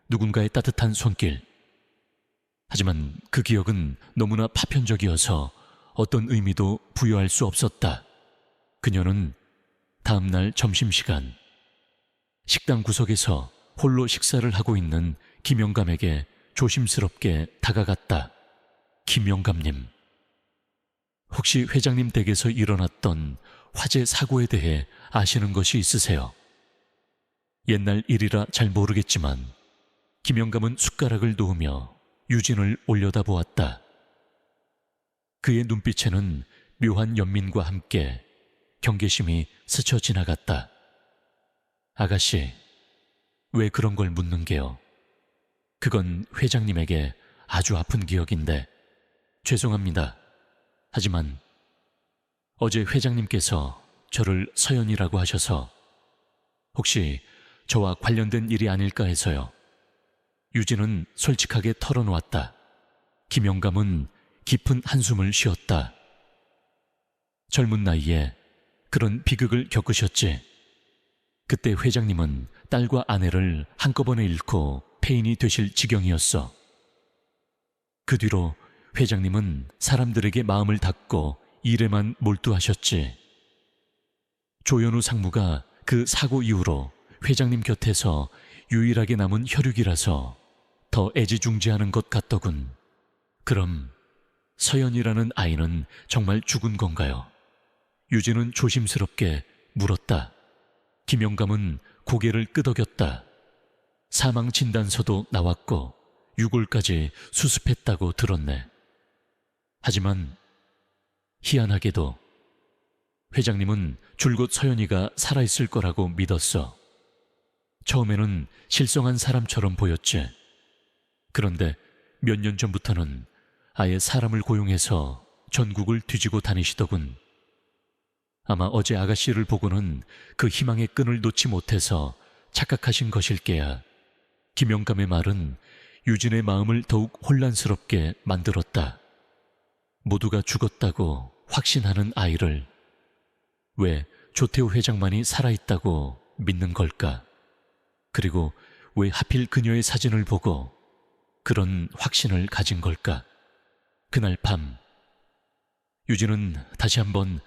A: 누군가의 따뜻한 손길. 하지만 그 기억은 너무나 파편적이어서 어떤 의미도 부여할 수 없었다. 그녀는 다음 날 점심시간 식당 구석에서 홀로 식사를 하고 있는 김영감에게 조심스럽게 다가갔다. 김영감님, 혹시 회장님 댁에서 일어났던 화재 사고에 대해 아시는 것이 있으세요? 옛날 일이라 잘 모르겠지만 김영감은 숟가락을 놓으며 유진을 올려다보았다. 그의 눈빛에는 묘한 연민과 함께 경계심이 스쳐 지나갔다. 아가씨, 왜 그런 걸 묻는 게요? 그건 회장님에게 아주 아픈 기억인데 죄송합니다. 하지만 어제 회장님께서 저를 서연이라고 하셔서 혹시 저와 관련된 일이 아닐까 해서요. 유진은 솔직하게 털어놓았다. 김영감은 깊은 한숨을 쉬었다. 젊은 나이에 그런 비극을 겪으셨지. 그때 회장님은 딸과 아내를 한꺼번에 잃고 폐인이 되실 지경이었어. 그 뒤로 회장님은 사람들에게 마음을 닫고 일에만 몰두하셨지. 조현우 상무가 그 사고 이후로 회장님 곁에서 유일하게 남은 혈육이라서 더 애지중지하는 것 같더군. 그럼 서연이라는 아이는 정말 죽은 건가요? 유진은 조심스럽게 물었다. 김영감은 고개를 끄덕였다. 사망 진단서도 나왔고 유골까지 수습했다고 들었네. 하지만 희한하게도 회장님은 줄곧 서연이가 살아있을 거라고 믿었어. 처음에는 실성한 사람처럼 보였지. 그런데 몇 년 전부터는 아예 사람을 고용해서 전국을 뒤지고 다니시더군. 아마 어제 아가씨를 보고는 그 희망의 끈을 놓지 못해서 착각하신 것일 게야. 김영감의 말은 유진의 마음을 더욱 혼란스럽게 만들었다. 모두가 죽었다고 확신하는 아이를 왜 조태호 회장만이 살아있다고 믿는 걸까? 그리고 왜 하필 그녀의 사진을 보고 그런 확신을 가진 걸까? 그날 밤 유진은 다시 한번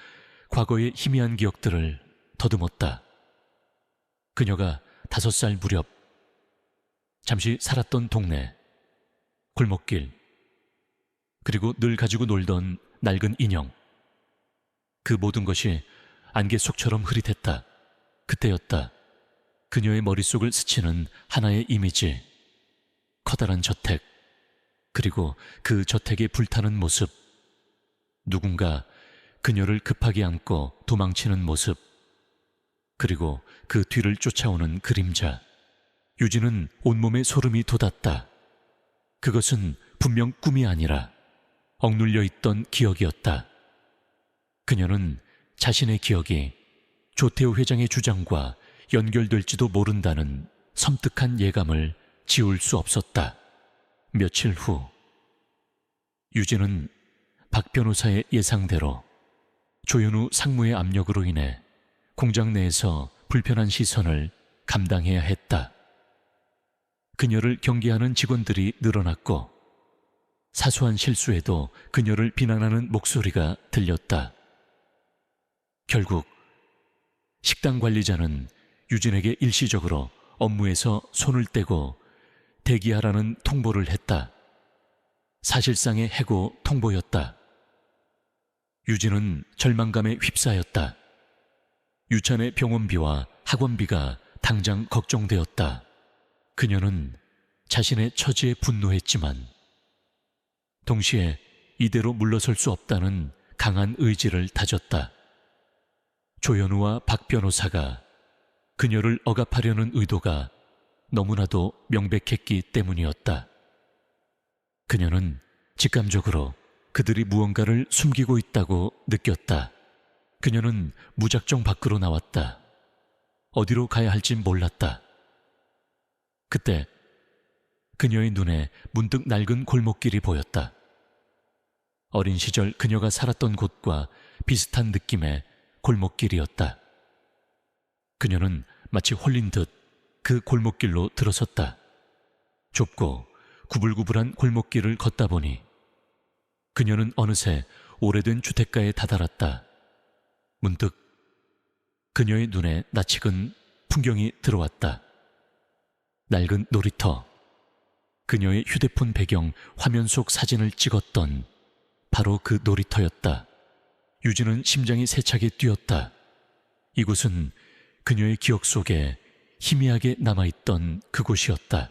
A: 과거의 희미한 기억들을 더듬었다. 그녀가 5살 무렵 잠시 살았던 동네, 골목길, 그리고 늘 가지고 놀던 낡은 인형, 그 모든 것이 안개 속처럼 흐릿했다. 그때였다. 그녀의 머릿속을 스치는 하나의 이미지, 커다란 저택, 그리고 그 저택에 불타는 모습, 누군가 그녀를 급하게 안고 도망치는 모습, 그리고 그 뒤를 쫓아오는 그림자. 유진은 온몸에 소름이 돋았다. 그것은 분명 꿈이 아니라 억눌려 있던 기억이었다. 그녀는 자신의 기억이 조태호 회장의 주장과 연결될지도 모른다는 섬뜩한 예감을 지울 수 없었다. 며칠 후 유진은 박 변호사의 예상대로 조현우 상무의 압력으로 인해 공장 내에서 불편한 시선을 감당해야 했다. 그녀를 경계하는 직원들이 늘어났고 사소한 실수에도 그녀를 비난하는 목소리가 들렸다. 결국 식당 관리자는 유진에게 일시적으로 업무에서 손을 떼고 대기하라는 통보를 했다. 사실상의 해고 통보였다. 유진은 절망감에 휩싸였다. 유찬의 병원비와 학원비가 당장 걱정되었다. 그녀는 자신의 처지에 분노했지만 동시에 이대로 물러설 수 없다는 강한 의지를 다졌다. 조현우와 박 변호사가 그녀를 억압하려는 의도가 너무나도 명백했기 때문이었다. 그녀는 직감적으로 그들이 무언가를 숨기고 있다고 느꼈다. 그녀는 무작정 밖으로 나왔다. 어디로 가야 할지 몰랐다. 그때 그녀의 눈에 문득 낡은 골목길이 보였다. 어린 시절 그녀가 살았던 곳과 비슷한 느낌의 골목길이었다. 그녀는 마치 홀린 듯 그 골목길로 들어섰다. 좁고 구불구불한 골목길을 걷다 보니 그녀는 어느새 오래된 주택가에 다다랐다. 문득 그녀의 눈에 낯익은 풍경이 들어왔다. 낡은 놀이터, 그녀의 휴대폰 배경 화면 속 사진을 찍었던 바로 그 놀이터였다. 유진은 심장이 세차게 뛰었다. 이곳은 그녀의 기억 속에 희미하게 남아있던 그곳이었다.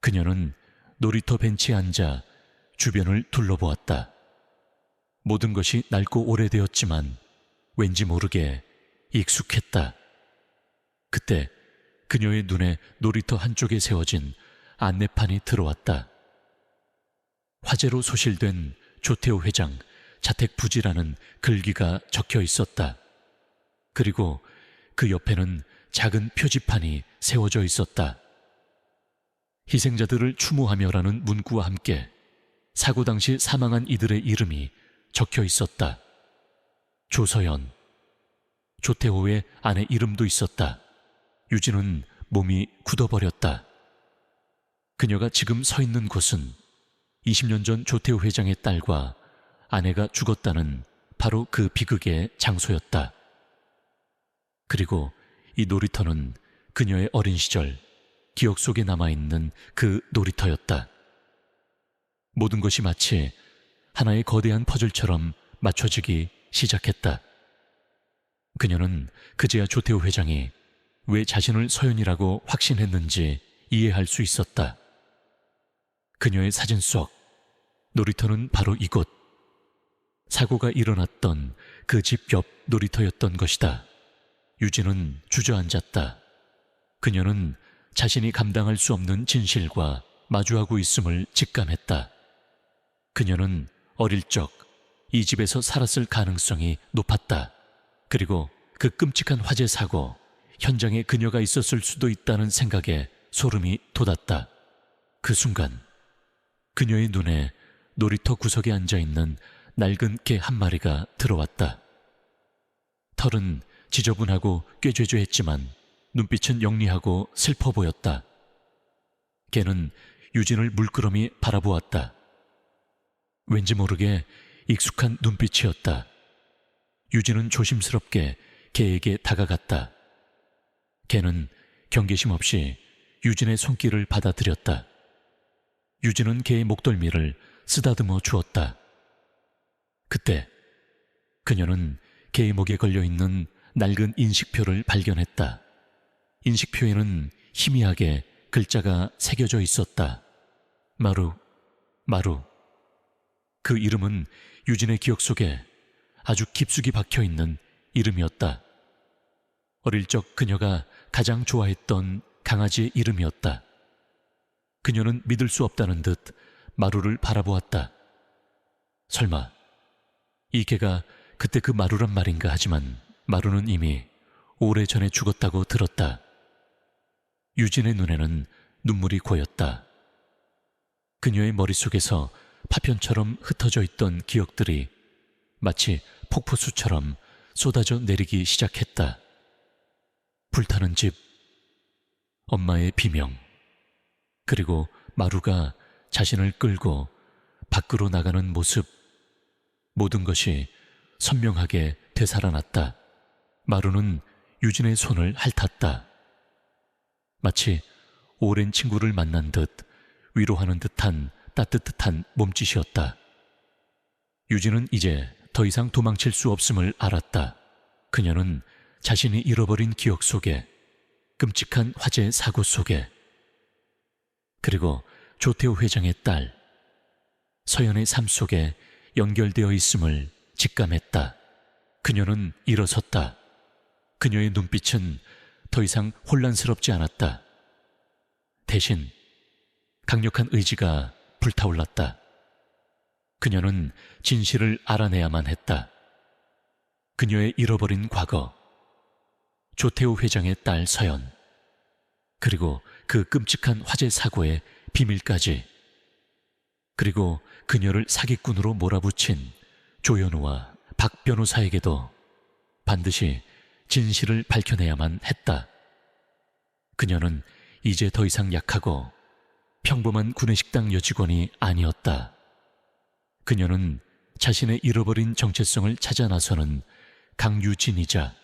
A: 그녀는 놀이터 벤치에 앉아 주변을 둘러보았다. 모든 것이 낡고 오래되었지만 왠지 모르게 익숙했다. 그때 그녀의 눈에 놀이터 한쪽에 세워진 안내판이 들어왔다. 화재로 소실된 조태호 회장 자택 부지라는 글귀가 적혀 있었다. 그리고 그 옆에는 작은 표지판이 세워져 있었다. 희생자들을 추모하며라는 문구와 함께 사고 당시 사망한 이들의 이름이 적혀 있었다. 조서연, 조태호의 아내 이름도 있었다. 유진은 몸이 굳어버렸다. 그녀가 지금 서 있는 곳은 20년 전 조태호 회장의 딸과 아내가 죽었다는 바로 그 비극의 장소였다. 그리고 이 놀이터는 그녀의 어린 시절 기억 속에 남아있는 그 놀이터였다. 모든 것이 마치 하나의 거대한 퍼즐처럼 맞춰지기 시작했다. 그녀는 그제야 조태호 회장이 왜 자신을 서연이라고 확신했는지 이해할 수 있었다. 그녀의 사진 속 놀이터는 바로 이곳, 사고가 일어났던 그 집 옆 놀이터였던 것이다. 유진은 주저앉았다. 그녀는 자신이 감당할 수 없는 진실과 마주하고 있음을 직감했다. 그녀는 어릴 적 이 집에서 살았을 가능성이 높았다. 그리고 그 끔찍한 화재 사고 현장에 그녀가 있었을 수도 있다는 생각에 소름이 돋았다. 그 순간 그녀의 눈에 놀이터 구석에 앉아있는 낡은 개 한 마리가 들어왔다. 털은 지저분하고 꾀죄죄했지만 눈빛은 영리하고 슬퍼 보였다. 개는 유진을 물끄러미 바라보았다. 왠지 모르게 익숙한 눈빛이었다. 유진은 조심스럽게 개에게 다가갔다. 개는 경계심 없이 유진의 손길을 받아들였다. 유진은 개의 목덜미를 쓰다듬어 주었다. 그때 그녀는 개의 목에 걸려있는 낡은 인식표를 발견했다. 인식표에는 희미하게 글자가 새겨져 있었다. 마루, 마루. 그 이름은 유진의 기억 속에 아주 깊숙이 박혀있는 이름이었다. 어릴 적 그녀가 가장 좋아했던 강아지의 이름이었다. 그녀는 믿을 수 없다는 듯 마루를 바라보았다. 설마 이 개가 그때 그 마루란 말인가 하지만 마루는 이미 오래전에 죽었다고 들었다. 유진의 눈에는 눈물이 고였다. 그녀의 머릿속에서 파편처럼 흩어져 있던 기억들이 마치 폭포수처럼 쏟아져 내리기 시작했다. 불타는 집, 엄마의 비명, 그리고 마루가 자신을 끌고 밖으로 나가는 모습, 모든 것이 선명하게 되살아났다. 마루는 유진의 손을 핥았다. 마치 오랜 친구를 만난 듯 위로하는 듯한 따뜻한 몸짓이었다. 유진은 이제 더 이상 도망칠 수 없음을 알았다. 그녀는 자신이 잃어버린 기억 속에, 끔찍한 화재 사고 속에, 그리고 조태호 회장의 딸 서연의 삶 속에 연결되어 있음을 직감했다. 그녀는 일어섰다. 그녀의 눈빛은 더 이상 혼란스럽지 않았다. 대신 강력한 의지가 불타올랐다. 그녀는 진실을 알아내야만 했다. 그녀의 잃어버린 과거, 조태호 회장의 딸 서연, 그리고 그 끔찍한 화재 사고의 비밀까지, 그리고 그녀를 사기꾼으로 몰아붙인 조현우와 박 변호사에게도 반드시 진실을 밝혀내야만 했다. 그녀는 이제 더 이상 약하고 평범한 구내식당 여직원이 아니었다. 그녀는 자신의 잃어버린 정체성을 찾아 나서는 강유진이자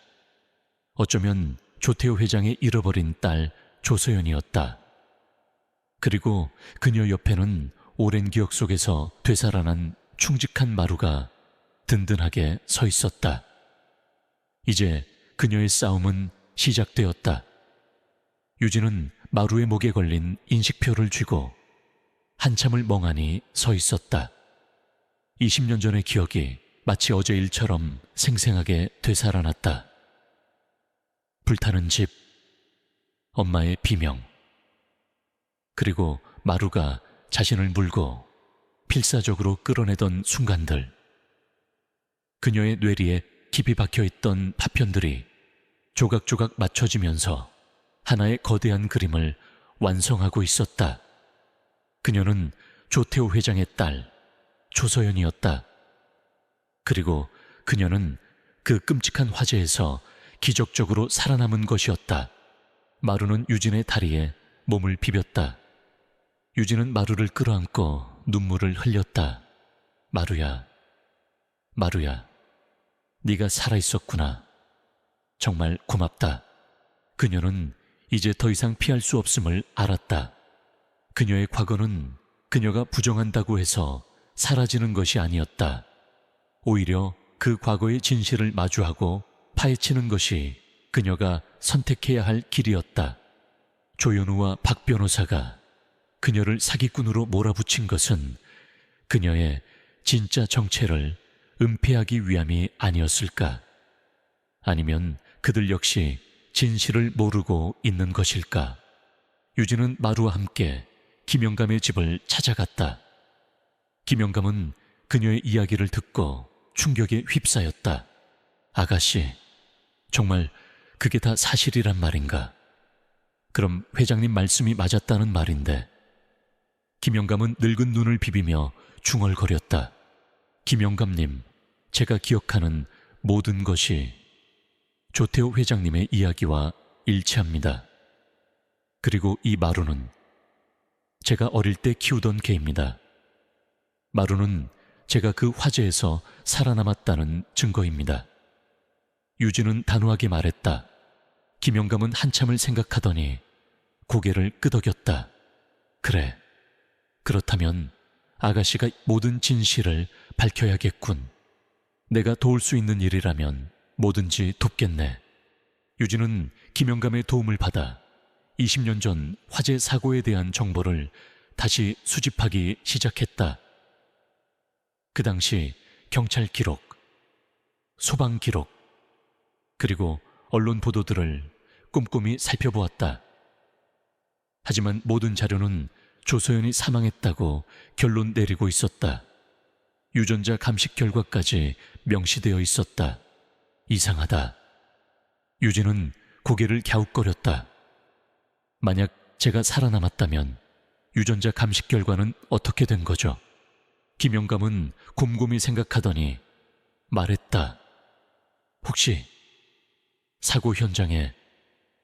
A: 어쩌면 조태호 회장의 잃어버린 딸 조서연이었다. 그리고 그녀 옆에는 오랜 기억 속에서 되살아난 충직한 마루가 든든하게 서 있었다. 이제 그녀의 싸움은 시작되었다. 유진은 마루의 목에 걸린 인식표를 쥐고 한참을 멍하니 서 있었다. 20년 전의 기억이 마치 어제 일처럼 생생하게 되살아났다. 불타는 집, 엄마의 비명, 그리고 마루가 자신을 물고 필사적으로 끌어내던 순간들. 그녀의 뇌리에 깊이 박혀있던 파편들이 조각조각 맞춰지면서 하나의 거대한 그림을 완성하고 있었다. 그녀는 조태호 회장의 딸 조서연이었다. 그리고 그녀는 그 끔찍한 화재에서 기적적으로 살아남은 것이었다. 마루는 유진의 다리에 몸을 비볐다. 유진은 마루를 끌어안고 눈물을 흘렸다. 마루야, 마루야, 네가 살아있었구나. 정말 고맙다. 그녀는 이제 더 이상 피할 수 없음을 알았다. 그녀의 과거는 그녀가 부정한다고 해서 사라지는 것이 아니었다. 오히려 그 과거의 진실을 마주하고 파헤치는 것이 그녀가 선택해야 할 길이었다. 조현우와 박 변호사가 그녀를 사기꾼으로 몰아붙인 것은 그녀의 진짜 정체를 은폐하기 위함이 아니었을까? 아니면 그들 역시 진실을 모르고 있는 것일까? 유진은 마루와 함께 김영감의 집을 찾아갔다. 김영감은 그녀의 이야기를 듣고 충격에 휩싸였다. 아가씨, 정말 그게 다 사실이란 말인가? 그럼 회장님 말씀이 맞았다는 말인데. 김영감은 늙은 눈을 비비며 중얼거렸다. 김영감님, 제가 기억하는 모든 것이 조태호 회장님의 이야기와 일치합니다. 그리고 이 마루는 제가 어릴 때 키우던 개입니다. 마루는 제가 그 화재에서 살아남았다는 증거입니다. 유진은 단호하게 말했다. 김영감은 한참을 생각하더니 고개를 끄덕였다. 그래, 그렇다면 아가씨가 모든 진실을 밝혀야겠군. 내가 도울 수 있는 일이라면 뭐든지 돕겠네. 유진은 김영감의 도움을 받아 20년 전 화재 사고에 대한 정보를 다시 수집하기 시작했다. 그 당시 경찰 기록, 소방 기록, 그리고 언론 보도들을 꼼꼼히 살펴보았다. 하지만 모든 자료는 조서연이 사망했다고 결론 내리고 있었다. 유전자 감식 결과까지 명시되어 있었다. 이상하다. 유진은 고개를 갸웃거렸다. 만약 제가 살아남았다면 유전자 감식 결과는 어떻게 된 거죠? 김영감은 곰곰이 생각하더니 말했다. 혹시 사고 현장에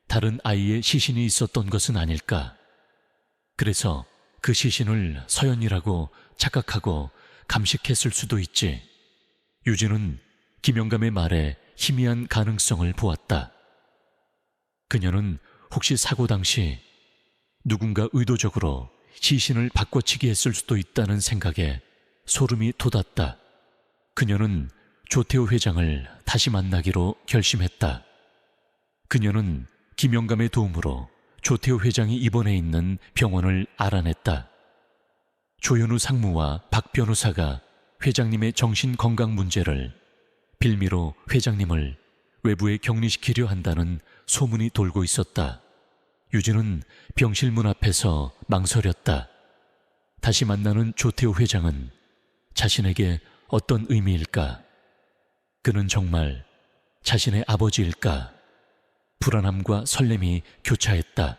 A: 다른 아이의 시신이 있었던 것은 아닐까? 그래서 그 시신을 서연이라고 착각하고 감식했을 수도 있지. 유진은 김영감의 말에 희미한 가능성을 보았다. 그녀는 혹시 사고 당시 누군가 의도적으로 시신을 바꿔치기 했을 수도 있다는 생각에 소름이 돋았다. 그녀는 조태호 회장을 다시 만나기로 결심했다. 그녀는 김영감의 도움으로 조태호 회장이 입원해 있는 병원을 알아냈다. 조현우 상무와 박 변호사가 회장님의 정신건강 문제를 빌미로 회장님을 외부에 격리시키려 한다는 소문이 돌고 있었다. 유진은 병실 문 앞에서 망설였다. 다시 만나는 조태호 회장은 자신에게 어떤 의미일까? 그는 정말 자신의 아버지일까? 불안함과 설렘이 교차했다.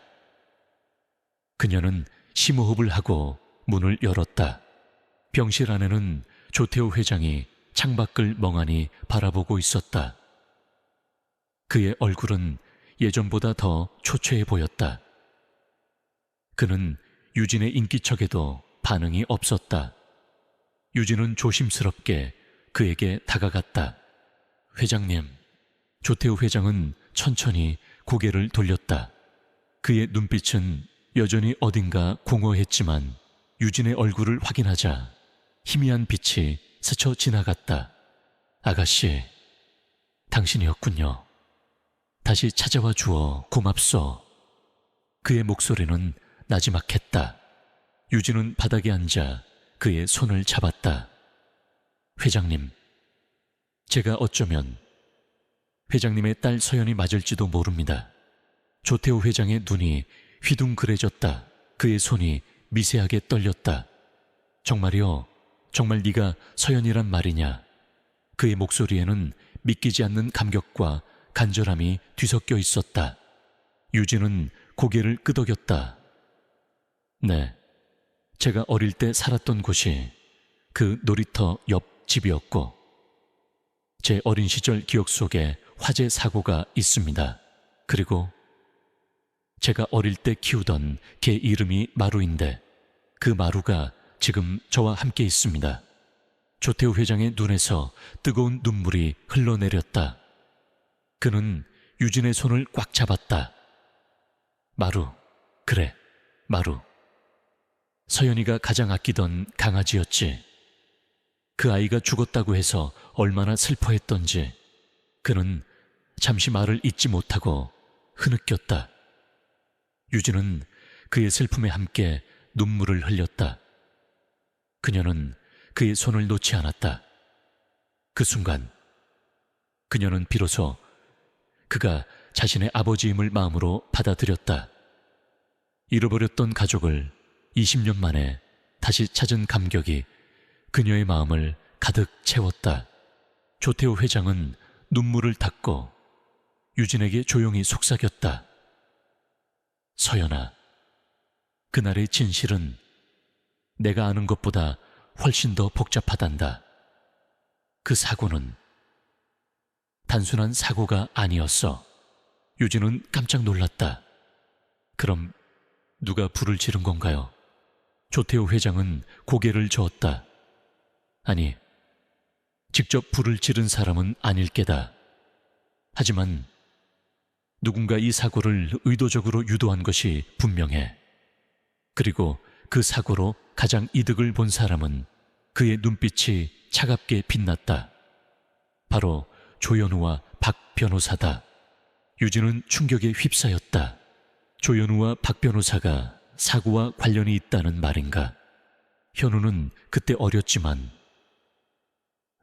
A: 그녀는 심호흡을 하고 문을 열었다. 병실 안에는 조태호 회장이 창밖을 멍하니 바라보고 있었다. 그의 얼굴은 예전보다 더 초췌해 보였다. 그는 유진의 인기척에도 반응이 없었다. 유진은 조심스럽게 그에게 다가갔다. 회장님. 조태우 회장은 천천히 고개를 돌렸다. 그의 눈빛은 여전히 어딘가 공허했지만 유진의 얼굴을 확인하자 희미한 빛이 스쳐 지나갔다. 아가씨, 당신이었군요. 다시 찾아와 주어 고맙소. 그의 목소리는 나지막했다. 유진은 바닥에 앉아 그의 손을 잡았다. 회장님, 제가 어쩌면 회장님의 딸 서연이 맞을지도 모릅니다. 조태우 회장의 눈이 휘둥그레졌다. 그의 손이 미세하게 떨렸다. 정말이요? 정말 네가 서연이란 말이냐? 그의 목소리에는 믿기지 않는 감격과 간절함이 뒤섞여 있었다. 유진은 고개를 끄덕였다. 네, 제가 어릴 때 살았던 곳이 그 놀이터 옆 집이었고 제 어린 시절 기억 속에 화재 사고가 있습니다. 그리고 제가 어릴 때 키우던 개 이름이 마루인데 그 마루가 지금 저와 함께 있습니다. 조태우 회장의 눈에서 뜨거운 눈물이 흘러내렸다. 그는 유진의 손을 꽉 잡았다. 마루, 그래, 마루. 서연이가 가장 아끼던 강아지였지. 그 아이가 죽었다고 해서 얼마나 슬퍼했던지 그는 잠시 말을 잇지 못하고 흐느꼈다. 유진은 그의 슬픔에 함께 눈물을 흘렸다. 그녀는 그의 손을 놓지 않았다. 그 순간 그녀는 비로소 그가 자신의 아버지임을 마음으로 받아들였다. 잃어버렸던 가족을 20년 만에 다시 찾은 감격이 그녀의 마음을 가득 채웠다. 조태우 회장은 눈물을 닦고 유진에게 조용히 속삭였다. 서연아, 그날의 진실은 내가 아는 것보다 훨씬 더 복잡하단다. 그 사고는 단순한 사고가 아니었어. 유진은 깜짝 놀랐다. 그럼 누가 불을 지른 건가요? 조태우 회장은 고개를 저었다. 아니, 직접 불을 지른 사람은 아닐 게다. 하지만 누군가 이 사고를 의도적으로 유도한 것이 분명해. 그리고 그 사고로 가장 이득을 본 사람은 그의 눈빛이 차갑게 빛났다. 바로 조연우와 박 변호사다. 유진은 충격에 휩싸였다. 조연우와 박 변호사가 사고와 관련이 있다는 말인가? 현우는 그때 어렸지만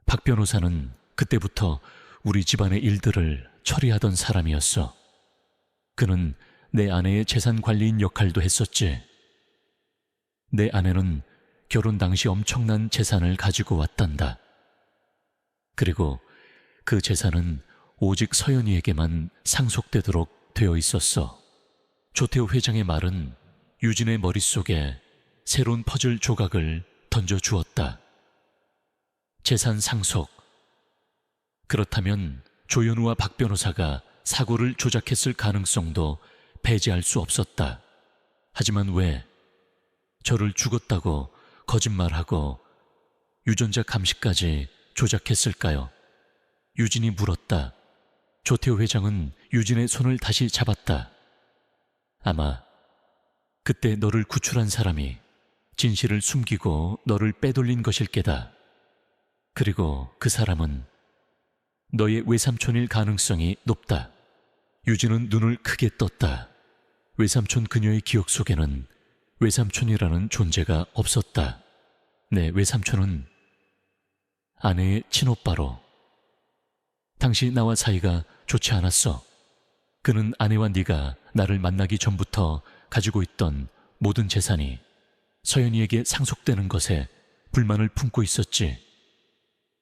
A: 박 변호사는 그때부터 우리 집안의 일들을 처리하던 사람이었어. 그는 내 아내의 재산 관리인 역할도 했었지. 내 아내는 결혼 당시 엄청난 재산을 가지고 왔단다. 그리고 그 재산은 오직 서연이에게만 상속되도록 되어 있었어. 조태우 회장의 말은 유진의 머릿속에 새로운 퍼즐 조각을 던져주었다. 재산 상속. 그렇다면 조연우와 박 변호사가 사고를 조작했을 가능성도 배제할 수 없었다. 하지만 왜 저를 죽었다고 거짓말하고 유전자 감시까지 조작했을까요? 유진이 물었다. 조태우 회장은 유진의 손을 다시 잡았다. 아마 그때 너를 구출한 사람이 진실을 숨기고 너를 빼돌린 것일 게다. 그리고 그 사람은 너의 외삼촌일 가능성이 높다. 유진은 눈을 크게 떴다. 외삼촌 그녀의 기억 속에는 외삼촌이라는 존재가 없었다. 내 외삼촌은 아내의 친오빠로. 당시 나와 사이가 좋지 않았어. 그는 아내와 네가 나를 만나기 전부터 가지고 있던 모든 재산이 서연이에게 상속되는 것에 불만을 품고 있었지.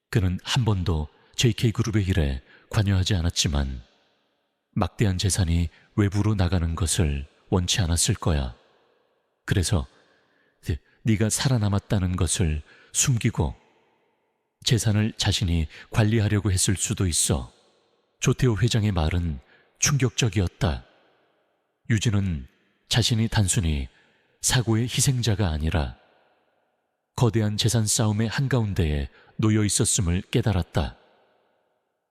A: 그는 한 번도 JK그룹의 일에 관여하지 않았지만 막대한 재산이 외부로 나가는 것을 원치 않았을 거야. 그래서 네가 살아남았다는 것을 숨기고 재산을 자신이 관리하려고 했을 수도 있어. 조태우 회장의 말은 충격적이었다. 유진은 자신이 단순히 사고의 희생자가 아니라 거대한 재산 싸움의 한가운데에 놓여 있었음을 깨달았다.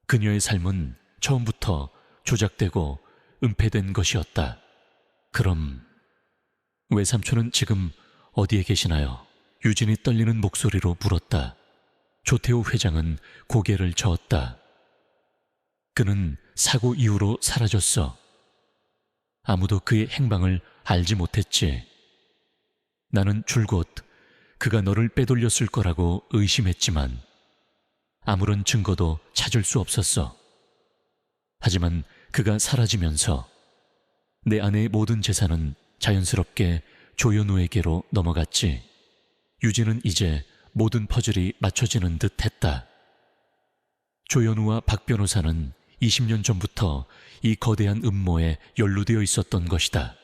A: 그녀의 삶은 처음부터 조작되고 은폐된 것이었다. 그럼 외삼촌은 지금 어디에 계시나요? 유진이 떨리는 목소리로 물었다. 조태호 회장은 고개를 저었다. 그는 사고 이후로 사라졌어. 아무도 그의 행방을 알지 못했지. 나는 줄곧 그가 너를 빼돌렸을 거라고 의심했지만 아무런 증거도 찾을 수 없었어. 하지만 그가 사라지면서 내 아내의 모든 재산은 자연스럽게 조현우에게로 넘어갔지. 유진은 이제 모든 퍼즐이 맞춰지는 듯 했다. 조현우와 박 변호사는 20년 전부터 이 거대한 음모에 연루되어 있었던 것이다.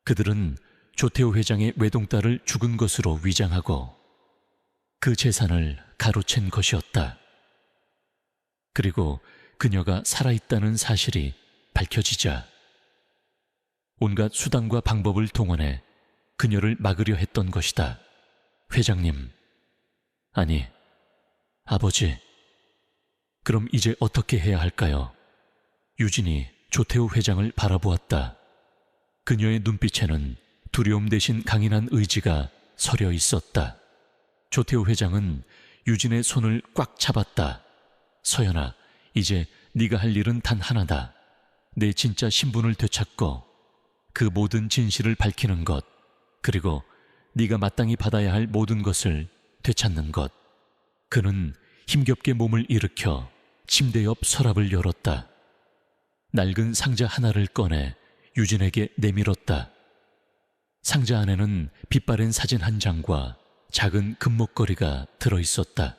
A: 그들은 조태호 회장의 외동딸을 죽은 것으로 위장하고 그 재산을 가로챈 것이었다. 그리고 그녀가 살아있다는 사실이 밝혀지자 온갖 수단과 방법을 동원해 그녀를 막으려 했던 것이다. 회장님, 아니, 아버지, 그럼 이제 어떻게 해야 할까요? 유진이 조태호 회장을 바라보았다. 그녀의 눈빛에는 두려움 대신 강인한 의지가 서려 있었다. 조태호 회장은 유진의 손을 꽉 잡았다. 서연아, 이제 네가 할 일은 단 하나다. 내 진짜 신분을 되찾고 그 모든 진실을 밝히는 것, 그리고 네가 마땅히 받아야 할 모든 것을 되찾는 것. 그는 힘겹게 몸을 일으켜 침대 옆 서랍을 열었다. 낡은 상자 하나를 꺼내 유진에게 내밀었다. 상자 안에는 빛바랜 사진 한 장과 작은 금목걸이가 들어있었다.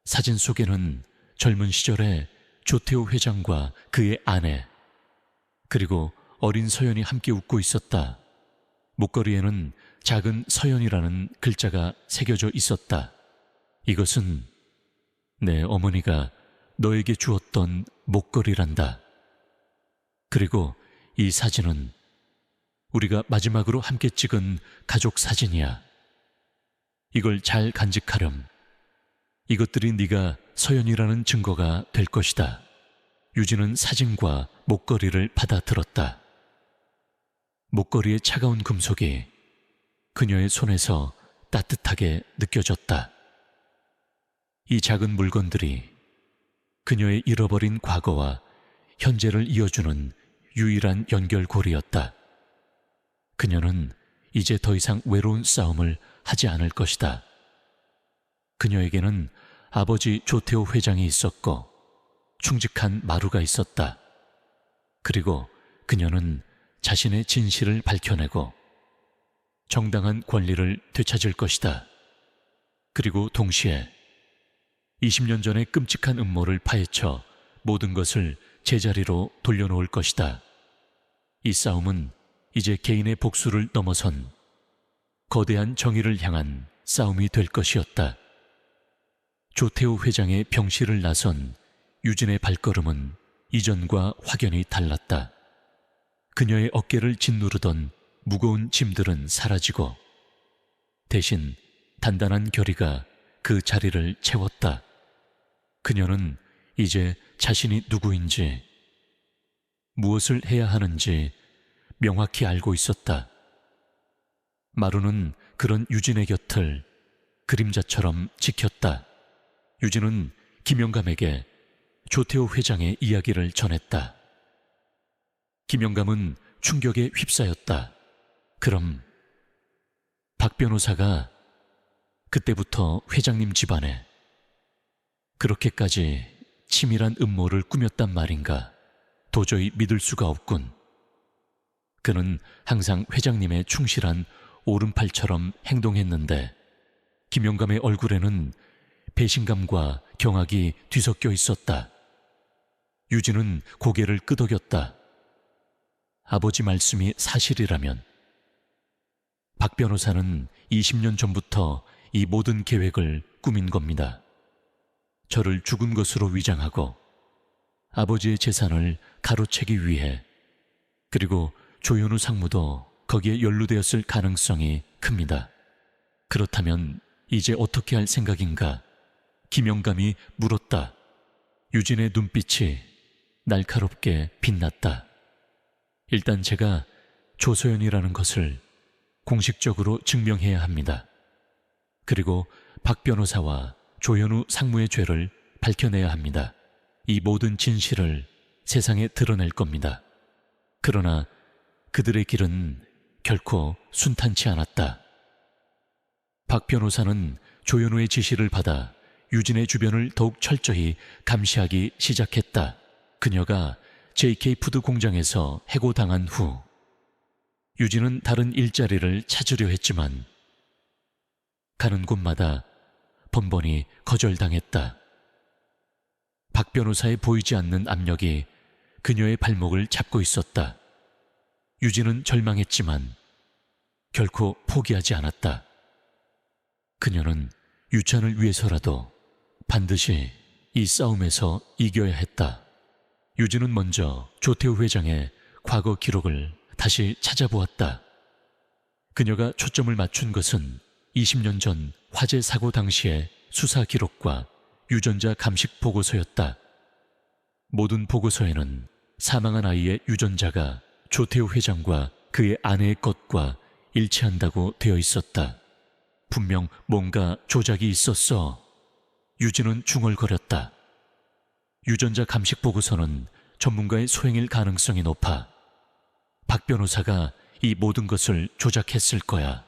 A: 사진 속에는 젊은 시절에 조태호 회장과 그의 아내, 그리고 어린 서연이 함께 웃고 있었다. 목걸이에는 작은 서연이라는 글자가 새겨져 있었다. 이것은 내 어머니가 너에게 주었던 목걸이란다. 그리고 이 사진은 우리가 마지막으로 함께 찍은 가족 사진이야. 이걸 잘 간직하렴. 이것들이 네가 서연이라는 증거가 될 것이다. 유진은 사진과 목걸이를 받아들었다. 목걸이의 차가운 금속이 그녀의 손에서 따뜻하게 느껴졌다. 이 작은 물건들이 그녀의 잃어버린 과거와 현재를 이어주는 유일한 연결고리였다. 그녀는 이제 더 이상 외로운 싸움을 하지 않을 것이다. 그녀에게는 아버지 조태호 회장이 있었고 충직한 마루가 있었다. 그리고 그녀는 자신의 진실을 밝혀내고 정당한 권리를 되찾을 것이다. 그리고 동시에 20년 전의 끔찍한 음모를 파헤쳐 모든 것을 제자리로 돌려놓을 것이다. 이 싸움은 이제 개인의 복수를 넘어선 거대한 정의를 향한 싸움이 될 것이었다. 조태호 회장의 병실을 나선 유진의 발걸음은 이전과 확연히 달랐다. 그녀의 어깨를 짓누르던 무거운 짐들은 사라지고 대신 단단한 결의가 그 자리를 채웠다. 그녀는 이제 자신이 누구인지, 무엇을 해야 하는지 명확히 알고 있었다. 마루는 그런 유진의 곁을 그림자처럼 지켰다. 유진은 김영감에게 조태호 회장의 이야기를 전했다. 김영감은 충격에 휩싸였다. 그럼 박 변호사가 그때부터 회장님 집안에 그렇게까지 치밀한 음모를 꾸몄단 말인가? 도저히 믿을 수가 없군. 그는 항상 회장님의 충실한 오른팔처럼 행동했는데 김영감의 얼굴에는 배신감과 경악이 뒤섞여 있었다. 유진은 고개를 끄덕였다. 아버지 말씀이 사실이라면 박 변호사는 20년 전부터 이 모든 계획을 꾸민 겁니다. 저를 죽은 것으로 위장하고 아버지의 재산을 가로채기 위해, 그리고 조현우 상무도 거기에 연루되었을 가능성이 큽니다. 그렇다면 이제 어떻게 할 생각인가? 김영감이 물었다. 유진의 눈빛이 날카롭게 빛났다. 일단 제가 조소연이라는 것을 공식적으로 증명해야 합니다. 그리고 박 변호사와 조현우 상무의 죄를 밝혀내야 합니다. 이 모든 진실을 세상에 드러낼 겁니다. 그러나 그들의 길은 결코 순탄치 않았다. 박 변호사는 조현우의 지시를 받아 유진의 주변을 더욱 철저히 감시하기 시작했다. 그녀가 JK푸드 공장에서 해고당한 후 유진은 다른 일자리를 찾으려 했지만 가는 곳마다 번번이 거절당했다. 박 변호사의 보이지 않는 압력이 그녀의 발목을 잡고 있었다. 유진은 절망했지만 결코 포기하지 않았다. 그녀는 유찬을 위해서라도 반드시 이 싸움에서 이겨야 했다. 유진은 먼저 조태우 회장의 과거 기록을 다시 찾아보았다. 그녀가 초점을 맞춘 것은 20년 전 화재 사고 당시의 수사 기록과 유전자 감식 보고서였다. 모든 보고서에는 사망한 아이의 유전자가 조태우 회장과 그의 아내의 것과 일치한다고 되어 있었다. 분명 뭔가 조작이 있었어. 유진은 중얼거렸다. 유전자 감식 보고서는 전문가의 소행일 가능성이 높아. 박 변호사가 이 모든 것을 조작했을 거야.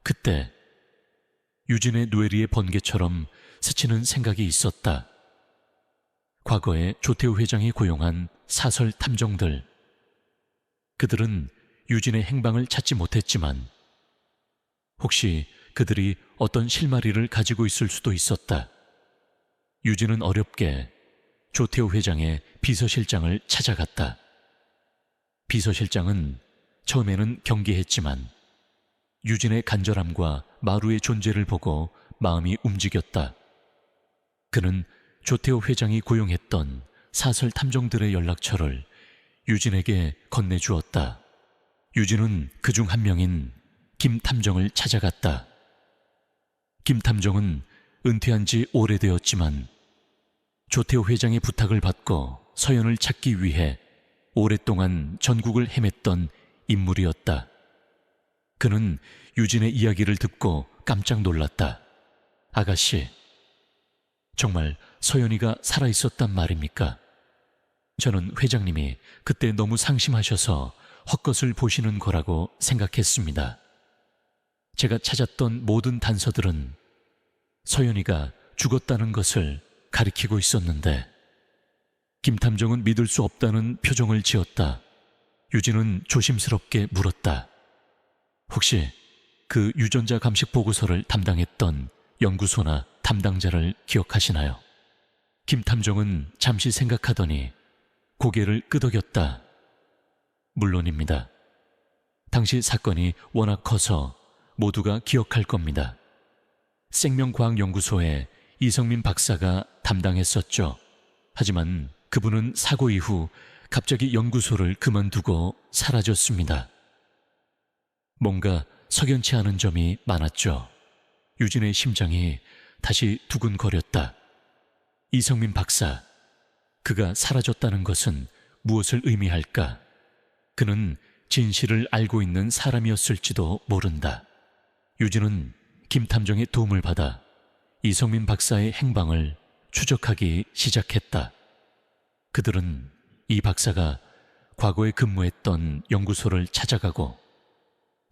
A: 그때 유진의 뇌리의 번개처럼 스치는 생각이 있었다. 과거에 조태우 회장이 고용한 사설 탐정들. 그들은 유진의 행방을 찾지 못했지만 혹시 그들이 어떤 실마리를 가지고 있을 수도 있었다. 유진은 어렵게 조태우 회장의 비서실장을 찾아갔다. 비서실장은 처음에는 경계했지만 유진의 간절함과 마루의 존재를 보고 마음이 움직였다. 그는 조태우 회장이 고용했던 사설 탐정들의 연락처를 유진에게 건네주었다. 유진은 그중 한 명인 김 탐정을 찾아갔다. 김 탐정은 은퇴한 지 오래되었지만 조태우 회장의 부탁을 받고 서연을 찾기 위해 오랫동안 전국을 헤맸던 인물이었다. 그는 유진의 이야기를 듣고 깜짝 놀랐다. 아가씨, 정말 서연이가 살아있었단 말입니까? 저는 회장님이 그때 너무 상심하셔서 헛것을 보시는 거라고 생각했습니다. 제가 찾았던 모든 단서들은 서연이가 죽었다는 것을 가리키고 있었는데 김 탐정은 믿을 수 없다는 표정을 지었다. 유진은 조심스럽게 물었다. 혹시 그 유전자 감식 보고서를 담당했던 연구소나 담당자를 기억하시나요? 김 탐정은 잠시 생각하더니 고개를 끄덕였다. 물론입니다. 당시 사건이 워낙 커서 모두가 기억할 겁니다. 생명과학연구소에 이성민 박사가 담당했었죠. 하지만 그분은 사고 이후 갑자기 연구소를 그만두고 사라졌습니다. 뭔가 석연치 않은 점이 많았죠. 유진의 심장이 다시 두근거렸다. 이성민 박사, 그가 사라졌다는 것은 무엇을 의미할까? 그는 진실을 알고 있는 사람이었을지도 모른다. 유진은 김 탐정의 도움을 받아 이성민 박사의 행방을 추적하기 시작했다. 그들은 이 박사가 과거에 근무했던 연구소를 찾아가고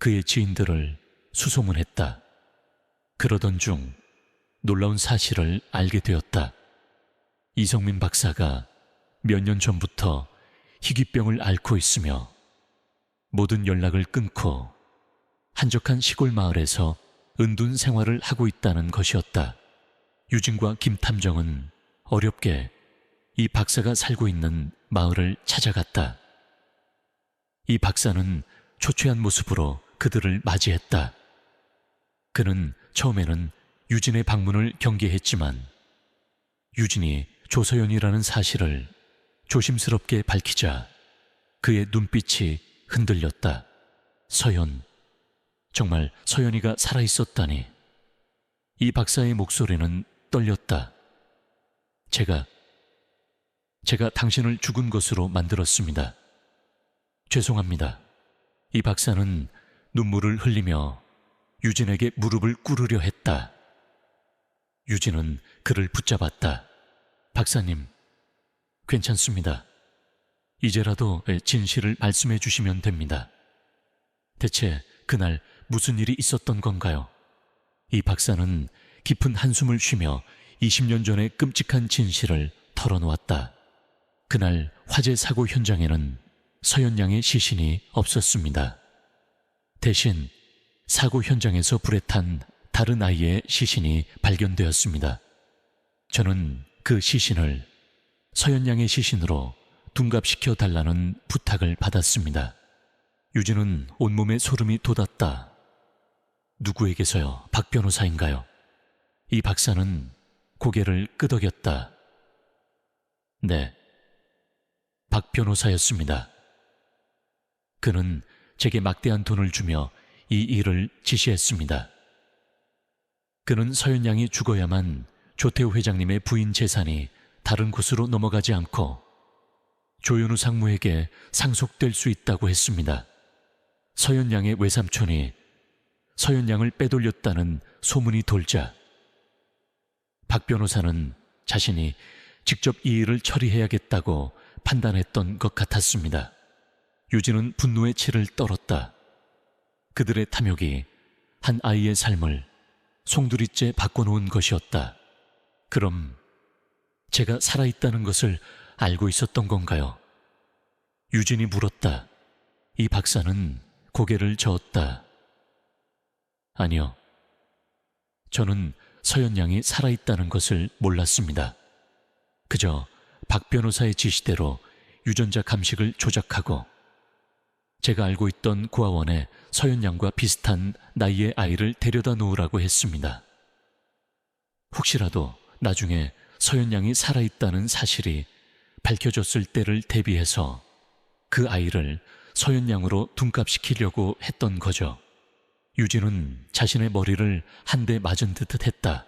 A: 그의 지인들을 수소문했다. 그러던 중 놀라운 사실을 알게 되었다. 이성민 박사가 몇 년 전부터 희귀병을 앓고 있으며 모든 연락을 끊고 한적한 시골 마을에서 은둔 생활을 하고 있다는 것이었다. 유진과 김 탐정은 어렵게 이 박사가 살고 있는 마을을 찾아갔다. 이 박사는 초췌한 모습으로 그들을 맞이했다. 그는 처음에는 유진의 방문을 경계했지만 유진이 조서연이라는 사실을 조심스럽게 밝히자 그의 눈빛이 흔들렸다. 서연, 정말 서연이가 살아있었다니. 이 박사의 목소리는 떨렸다. 제가 당신을 죽은 것으로 만들었습니다. 죄송합니다. 이 박사는 눈물을 흘리며 유진에게 무릎을 꿇으려 했다. 유진은 그를 붙잡았다. 박사님, 괜찮습니다. 이제라도 진실을 말씀해 주시면 됩니다. 대체 그날 무슨 일이 있었던 건가요? 이 박사는 깊은 한숨을 쉬며 20년 전의 끔찍한 진실을 털어놓았다. 그날 화재 사고 현장에는 서연 양의 시신이 없었습니다. 대신 사고 현장에서 불에 탄 다른 아이의 시신이 발견되었습니다. 저는 그 시신을 서연 양의 시신으로 둔갑시켜 달라는 부탁을 받았습니다. 유진은 온몸에 소름이 돋았다. 누구에게서요? 박 변호사인가요? 이 박사는 고개를 끄덕였다. 네, 박 변호사였습니다. 그는 제게 막대한 돈을 주며 이 일을 지시했습니다. 그는 서연 양이 죽어야만 조태호 회장님의 부인 재산이 다른 곳으로 넘어가지 않고 조현우 상무에게 상속될 수 있다고 했습니다. 서연 양의 외삼촌이 서연 양을 빼돌렸다는 소문이 돌자 박 변호사는 자신이 직접 이 일을 처리해야겠다고 판단했던 것 같았습니다. 유진은 분노의 치를 떨었다. 그들의 탐욕이 한 아이의 삶을 송두리째 바꿔놓은 것이었다. 그럼 제가 살아있다는 것을 알고 있었던 건가요? 유진이 물었다. 이 박사는 고개를 저었다. 아니요. 저는 서연 양이 살아있다는 것을 몰랐습니다. 그저 박 변호사의 지시대로 유전자 감식을 조작하고 제가 알고 있던 고아원에 서연 양과 비슷한 나이의 아이를 데려다 놓으라고 했습니다. 혹시라도 나중에 서연 양이 살아있다는 사실이 밝혀졌을 때를 대비해서 그 아이를 서연 양으로 둔갑시키려고 했던 거죠. 유진은 자신의 머리를 한 대 맞은 듯 했다.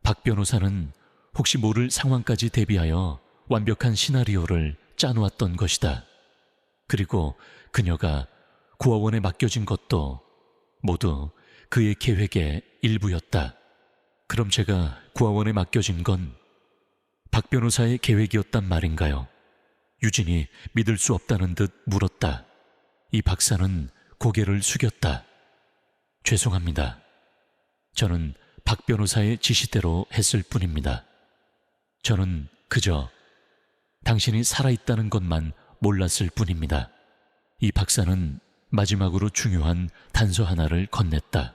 A: 박 변호사는 혹시 모를 상황까지 대비하여 완벽한 시나리오를 짜놓았던 것이다. 그리고 그녀가 고아원에 맡겨진 것도 모두 그의 계획의 일부였다. 그럼 제가 고아원에 맡겨진 건 박 변호사의 계획이었단 말인가요? 유진이 믿을 수 없다는 듯 물었다. 이 박사는 고개를 숙였다. 죄송합니다. 저는 박 변호사의 지시대로 했을 뿐입니다. 저는 그저 당신이 살아있다는 것만 몰랐을 뿐입니다. 이 박사는 마지막으로 중요한 단서 하나를 건넸다.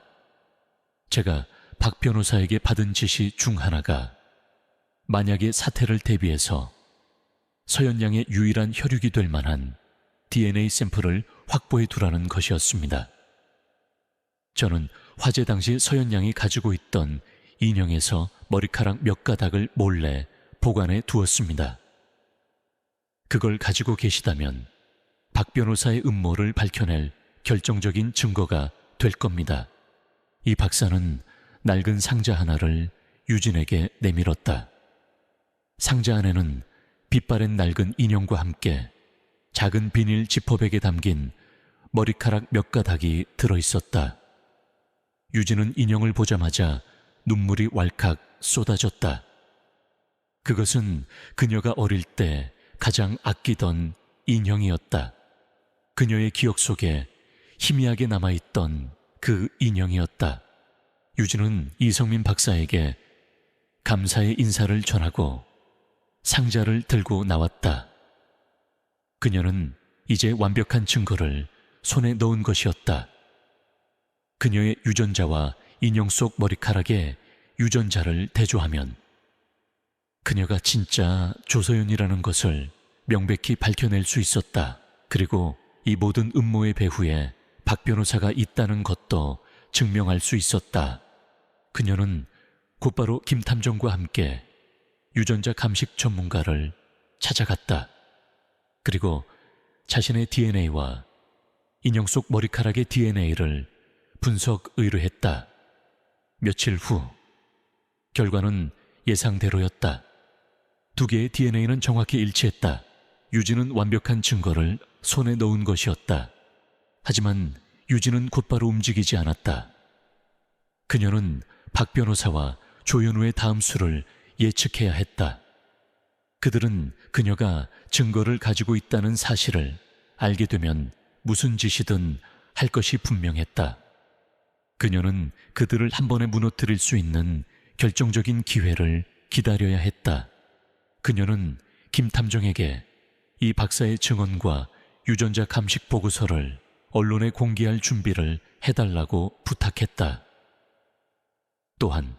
A: 제가 박 변호사에게 받은 지시 중 하나가 만약의 사태를 대비해서 서연 양의 유일한 혈육이 될 만한 DNA 샘플을 확보해 두라는 것이었습니다. 저는 화재 당시 서연 양이 가지고 있던 인형에서 머리카락 몇 가닥을 몰래 보관해 두었습니다. 그걸 가지고 계시다면 박 변호사의 음모를 밝혀낼 결정적인 증거가 될 겁니다. 이 박사는 낡은 상자 하나를 유진에게 내밀었다. 상자 안에는 빛바랜 낡은 인형과 함께 작은 비닐 지퍼백에 담긴 머리카락 몇 가닥이 들어있었다. 유진은 인형을 보자마자 눈물이 왈칵 쏟아졌다. 그것은 그녀가 어릴 때 가장 아끼던 인형이었다. 그녀의 기억 속에 희미하게 남아있던 그 인형이었다. 유진은 이성민 박사에게 감사의 인사를 전하고 상자를 들고 나왔다. 그녀는 이제 완벽한 증거를 손에 넣은 것이었다. 그녀의 유전자와 인형 속 머리카락에 유전자를 대조하면 그녀가 진짜 조서연이라는 것을 명백히 밝혀낼 수 있었다. 그리고 이 모든 음모의 배후에 박 변호사가 있다는 것도 증명할 수 있었다. 그녀는 곧바로 김 탐정과 함께 유전자 감식 전문가를 찾아갔다. 그리고 자신의 DNA와 인형 속 머리카락의 DNA를 분석 의뢰했다. 며칠 후 결과는 예상대로였다. 두 개의 DNA는 정확히 일치했다. 유진은 완벽한 증거를 손에 넣은 것이었다. 하지만 유진은 곧바로 움직이지 않았다. 그녀는 박 변호사와 조현우의 다음 수를 예측해야 했다. 그들은 그녀가 증거를 가지고 있다는 사실을 알게 되면 무슨 짓이든 할 것이 분명했다. 그녀는 그들을 한 번에 무너뜨릴 수 있는 결정적인 기회를 기다려야 했다. 그녀는 김 탐정에게 이 박사의 증언과 유전자 감식 보고서를 언론에 공개할 준비를 해달라고 부탁했다. 또한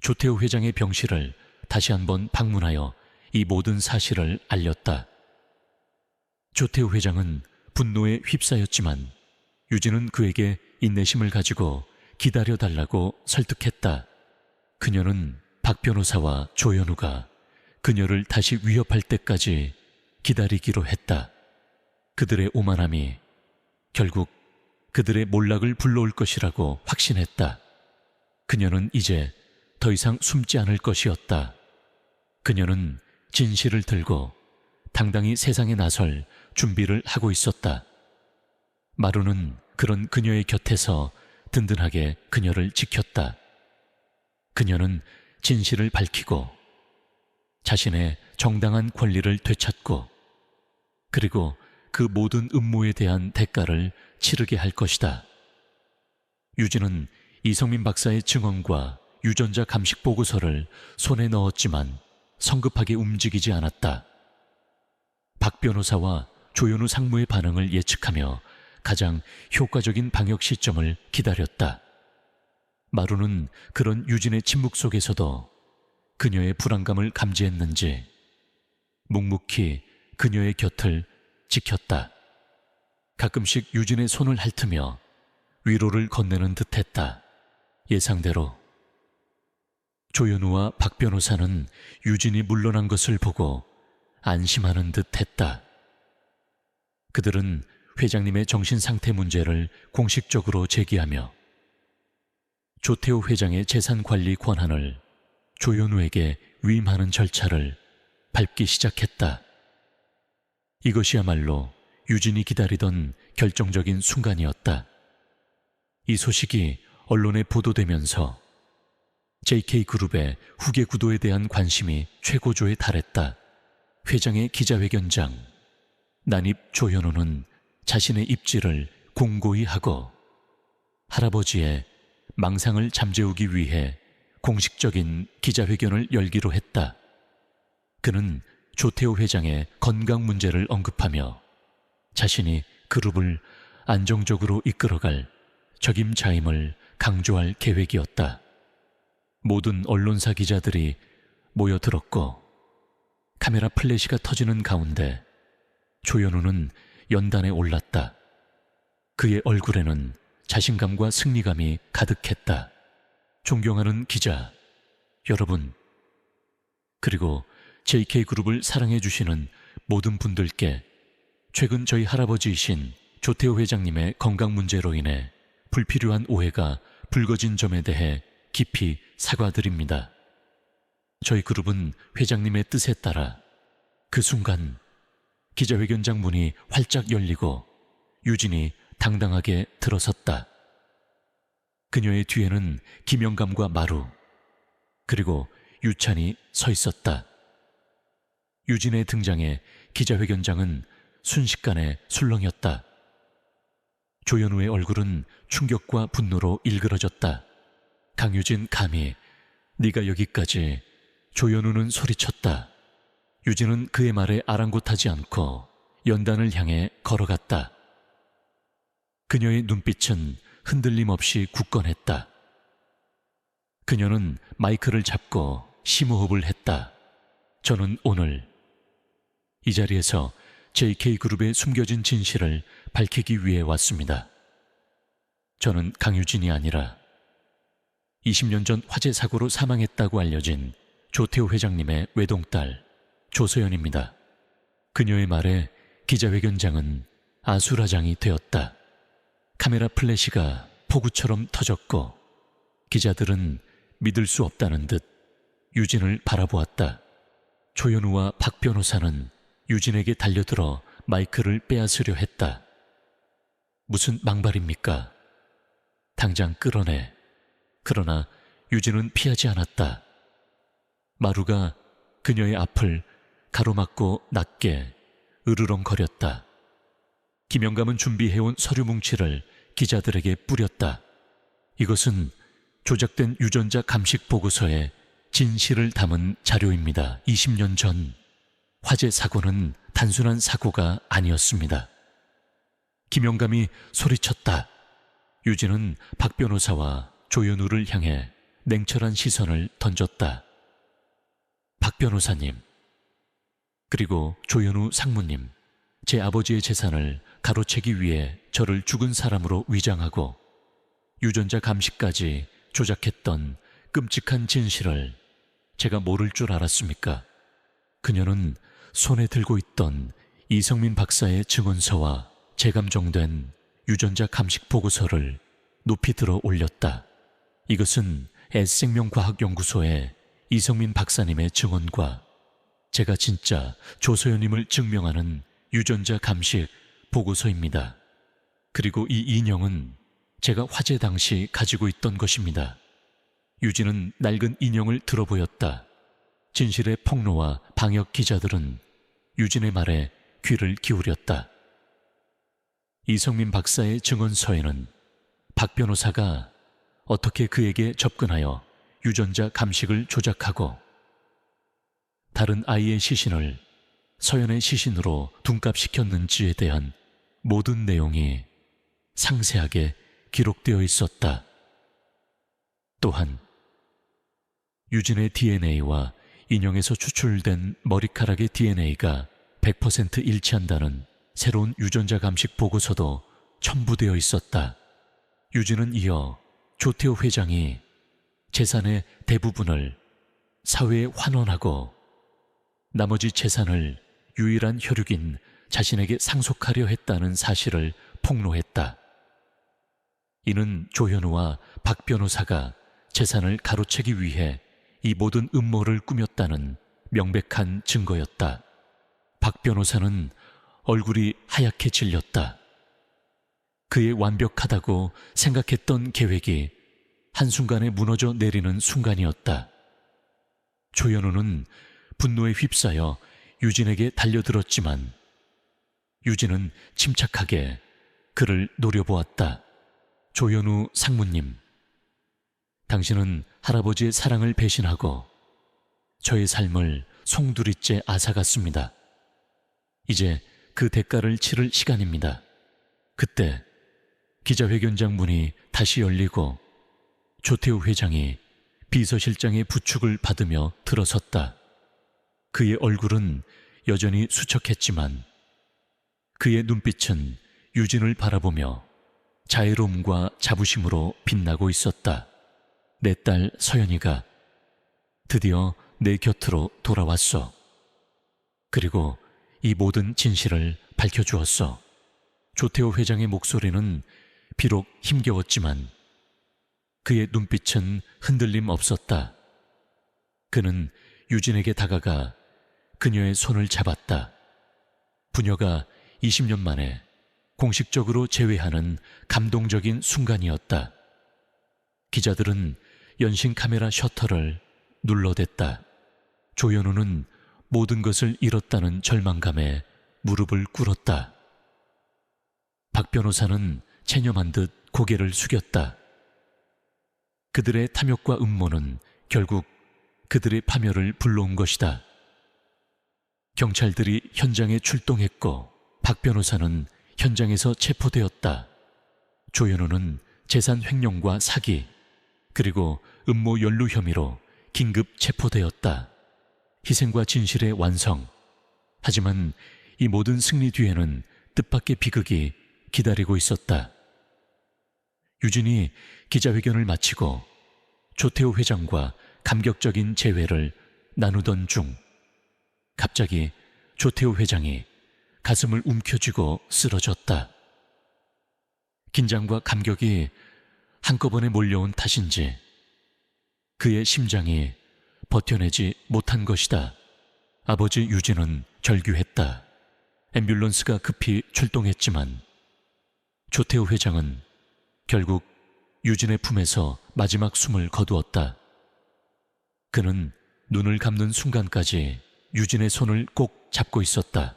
A: 조태우 회장의 병실을 다시 한번 방문하여 이 모든 사실을 알렸다. 조태우 회장은 분노에 휩싸였지만 유진은 그에게 인내심을 가지고 기다려달라고 설득했다. 그녀는 박 변호사와 조현우가 그녀를 다시 위협할 때까지 기다리기로 했다. 그들의 오만함이 결국 그들의 몰락을 불러올 것이라고 확신했다. 그녀는 이제 더 이상 숨지 않을 것이었다. 그녀는 진실을 들고 당당히 세상에 나설 준비를 하고 있었다. 마루는 그런 그녀의 곁에서 든든하게 그녀를 지켰다. 그녀는 진실을 밝히고 자신의 정당한 권리를 되찾고 그리고 그 모든 음모에 대한 대가를 치르게 할 것이다. 유진은 이성민 박사의 증언과 유전자 감식 보고서를 손에 넣었지만 성급하게 움직이지 않았다. 박 변호사와 조현우 상무의 반응을 예측하며 가장 효과적인 방역 시점을 기다렸다. 마루는 그런 유진의 침묵 속에서도 그녀의 불안감을 감지했는지 묵묵히 그녀의 곁을 지켰다. 가끔씩 유진의 손을 핥으며 위로를 건네는 듯했다. 예상대로 조현우와 박 변호사는 유진이 물러난 것을 보고 안심하는 듯했다. 그들은 회장님의 정신상태 문제를 공식적으로 제기하며 조태우 회장의 재산관리 권한을 조현우에게 위임하는 절차를 밟기 시작했다. 이것이야말로 유진이 기다리던 결정적인 순간이었다. 이 소식이 언론에 보도되면서 JK그룹의 후계 구도에 대한 관심이 최고조에 달했다. 회장의 기자회견장, 난입 조현우는 자신의 입지를 공고히 하고 할아버지의 망상을 잠재우기 위해 공식적인 기자회견을 열기로 했다. 그는 조태우 회장의 건강 문제를 언급하며 자신이 그룹을 안정적으로 이끌어갈 적임자임을 강조할 계획이었다. 모든 언론사 기자들이 모여들었고 카메라 플래시가 터지는 가운데 조현우는 연단에 올랐다. 그의 얼굴에는 자신감과 승리감이 가득했다. 존경하는 기자 여러분, 그리고 JK그룹을 사랑해 주시는 모든 분들께 최근 저희 할아버지이신 조태우 회장님의 건강 문제로 인해 불필요한 오해가 불거진 점에 대해 깊이 사과드립니다. 저희 그룹은 회장님의 뜻에 따라 그 순간 기자회견장 문이 활짝 열리고 유진이 당당하게 들어섰다. 그녀의 뒤에는 김영감과 마루, 그리고 유찬이 서 있었다. 유진의 등장에 기자회견장은 순식간에 술렁였다. 조현우의 얼굴은 충격과 분노로 일그러졌다. 강유진 감히 네가 여기까지. 조현우는 소리쳤다. 유진은 그의 말에 아랑곳하지 않고 연단을 향해 걸어갔다. 그녀의 눈빛은 흔들림 없이 굳건했다. 그녀는 마이크를 잡고 심호흡을 했다. 저는 오늘 이 자리에서 JK그룹의 숨겨진 진실을 밝히기 위해 왔습니다. 저는 강유진이 아니라 20년 전 화재 사고로 사망했다고 알려진 조태우 회장님의 외동딸 조소연입니다. 그녀의 말에 기자회견장은 아수라장이 되었다. 카메라 플래시가 폭우처럼 터졌고 기자들은 믿을 수 없다는 듯 유진을 바라보았다. 조현우와 박 변호사는 유진에게 달려들어 마이크를 빼앗으려 했다. 무슨 망발입니까? 당장 끌어내. 그러나 유진은 피하지 않았다. 마루가 그녀의 앞을 가로막고 낮게 으르렁거렸다. 김영감은 준비해온 서류 뭉치를 기자들에게 뿌렸다. 이것은 조작된 유전자 감식 보고서에 진실을 담은 자료입니다. 20년 전 화재 사고는 단순한 사고가 아니었습니다. 김영감이 소리쳤다. 유진은 박 변호사와 조현우를 향해 냉철한 시선을 던졌다. 박 변호사님, 그리고 조현우 상무님, 제 아버지의 재산을 가로채기 위해 저를 죽은 사람으로 위장하고 유전자 감식까지 조작했던 끔찍한 진실을 제가 모를 줄 알았습니까? 그녀는 손에 들고 있던 이성민 박사의 증언서와 재감정된 유전자 감식 보고서를 높이 들어 올렸다. 이것은 S생명과학연구소의 이성민 박사님의 증언과 제가 진짜 조소연임을 증명하는 유전자 감식 보고서입니다. 그리고 이 인형은 제가 화재 당시 가지고 있던 것입니다. 유진은 낡은 인형을 들어보였다. 진실의 폭로와 방역 기자들은 유진의 말에 귀를 기울였다. 이성민 박사의 증언서에는 박 변호사가 어떻게 그에게 접근하여 유전자 감식을 조작하고 다른 아이의 시신을 서연의 시신으로 둔갑시켰는지에 대한 모든 내용이 상세하게 기록되어 있었다. 또한 유진의 DNA와 인형에서 추출된 머리카락의 DNA가 100% 일치한다는 새로운 유전자 감식 보고서도 첨부되어 있었다. 유진은 이어 조태호 회장이 재산의 대부분을 사회에 환원하고 나머지 재산을 유일한 혈육인 자신에게 상속하려 했다는 사실을 폭로했다. 이는 조현우와 박 변호사가 재산을 가로채기 위해 이 모든 음모를 꾸몄다는 명백한 증거였다. 박 변호사는 얼굴이 하얗게 질렸다. 그의 완벽하다고 생각했던 계획이 한순간에 무너져 내리는 순간이었다. 조현우는 분노에 휩싸여 유진에게 달려들었지만 유진은 침착하게 그를 노려보았다. 조현우 상무님, 당신은 할아버지의 사랑을 배신하고 저의 삶을 송두리째 앗아갔습니다. 이제 그 대가를 치를 시간입니다. 그때 기자회견장 문이 다시 열리고 조태호 회장이 비서실장의 부축을 받으며 들어섰다. 그의 얼굴은 여전히 수척했지만 그의 눈빛은 유진을 바라보며 자애로움과 자부심으로 빛나고 있었다. 내 딸 서연이가 드디어 내 곁으로 돌아왔어. 그리고 이 모든 진실을 밝혀주었어. 조태호 회장의 목소리는 비록 힘겨웠지만 그의 눈빛은 흔들림 없었다. 그는 유진에게 다가가 그녀의 손을 잡았다. 부녀가 20년 만에 공식적으로 재회하는 감동적인 순간이었다. 기자들은 연신 카메라 셔터를 눌러댔다. 조현우는 모든 것을 잃었다는 절망감에 무릎을 꿇었다. 박 변호사는 체념한 듯 고개를 숙였다. 그들의 탐욕과 음모는 결국 그들의 파멸을 불러온 것이다. 경찰들이 현장에 출동했고 박 변호사는 현장에서 체포되었다. 조현우는 재산 횡령과 사기 그리고 음모 연루 혐의로 긴급 체포되었다. 희생과 진실의 완성. 하지만 이 모든 승리 뒤에는 뜻밖의 비극이 기다리고 있었다. 유진이 기자회견을 마치고 조태호 회장과 감격적인 재회를 나누던 중 갑자기 조태호 회장이 가슴을 움켜쥐고 쓰러졌다. 긴장과 감격이 한꺼번에 몰려온 탓인지 그의 심장이 버텨내지 못한 것이다. 아버지 유진은 절규했다. 앰뷸런스가 급히 출동했지만 조태호 회장은 결국 유진의 품에서 마지막 숨을 거두었다. 그는 눈을 감는 순간까지 유진의 손을 꼭 잡고 있었다.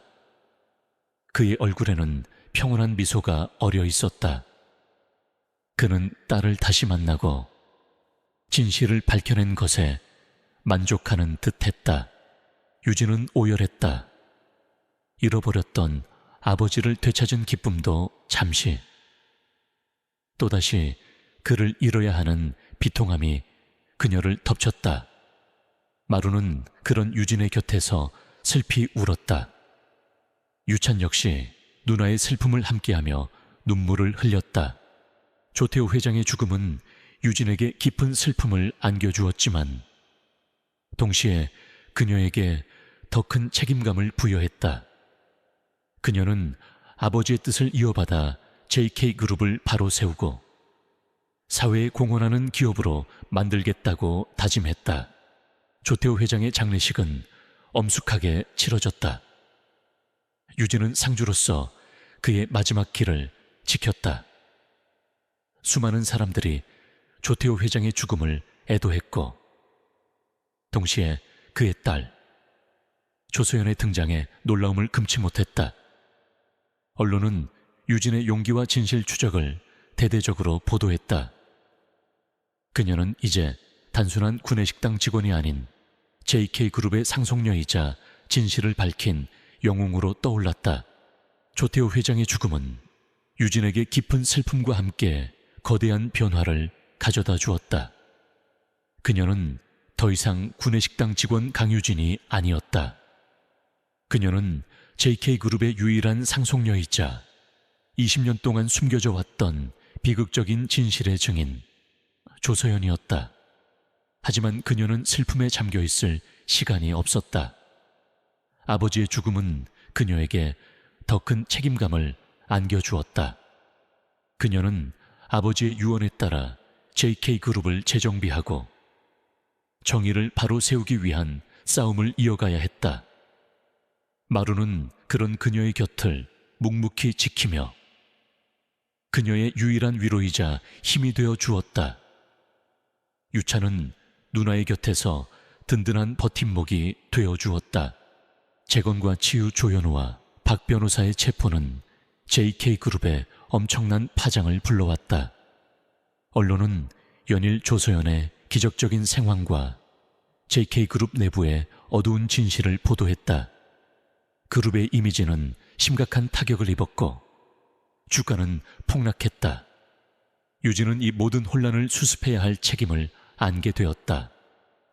A: 그의 얼굴에는 평온한 미소가 어려 있었다. 그는 딸을 다시 만나고 진실을 밝혀낸 것에 만족하는 듯했다. 유진은 오열했다. 잃어버렸던 아버지를 되찾은 기쁨도 잠시, 또다시 그를 잃어야 하는 비통함이 그녀를 덮쳤다. 마루는 그런 유진의 곁에서 슬피 울었다. 유찬 역시 누나의 슬픔을 함께하며 눈물을 흘렸다. 조태호 회장의 죽음은 유진에게 깊은 슬픔을 안겨주었지만 동시에 그녀에게 더 큰 책임감을 부여했다. 그녀는 아버지의 뜻을 이어받아 JK그룹을 바로 세우고 사회에 공헌하는 기업으로 만들겠다고 다짐했다. 조태호 회장의 장례식은 엄숙하게 치러졌다. 유진은 상주로서 그의 마지막 길을 지켰다. 수많은 사람들이 조태호 회장의 죽음을 애도했고 동시에 그의 딸 조소연의 등장에 놀라움을 금치 못했다. 언론은 유진의 용기와 진실 추적을 대대적으로 보도했다. 그녀는 이제 단순한 구내식당 직원이 아닌 JK그룹의 상속녀이자 진실을 밝힌 영웅으로 떠올랐다. 조태호 회장의 죽음은 유진에게 깊은 슬픔과 함께 거대한 변화를 가져다 주었다. 그녀는 더 이상 구내식당 직원 강유진이 아니었다. 그녀는 JK그룹의 유일한 상속녀이자 20년 동안 숨겨져 왔던 비극적인 진실의 증인 조서연이었다. 하지만 그녀는 슬픔에 잠겨 있을 시간이 없었다. 아버지의 죽음은 그녀에게 더 큰 책임감을 안겨주었다. 그녀는 아버지의 유언에 따라 JK그룹을 재정비하고 정의를 바로 세우기 위한 싸움을 이어가야 했다. 마루는 그런 그녀의 곁을 묵묵히 지키며 그녀의 유일한 위로이자 힘이 되어 주었다. 유찬은 누나의 곁에서 든든한 버팀목이 되어 주었다. 재건과 치유 조현우와 박 변호사의 체포는 JK그룹에 엄청난 파장을 불러왔다. 언론은 연일 조소연의 기적적인 생황과 JK그룹 내부의 어두운 진실을 보도했다. 그룹의 이미지는 심각한 타격을 입었고 주가는 폭락했다. 유진은 이 모든 혼란을 수습해야 할 책임을 안게 되었다.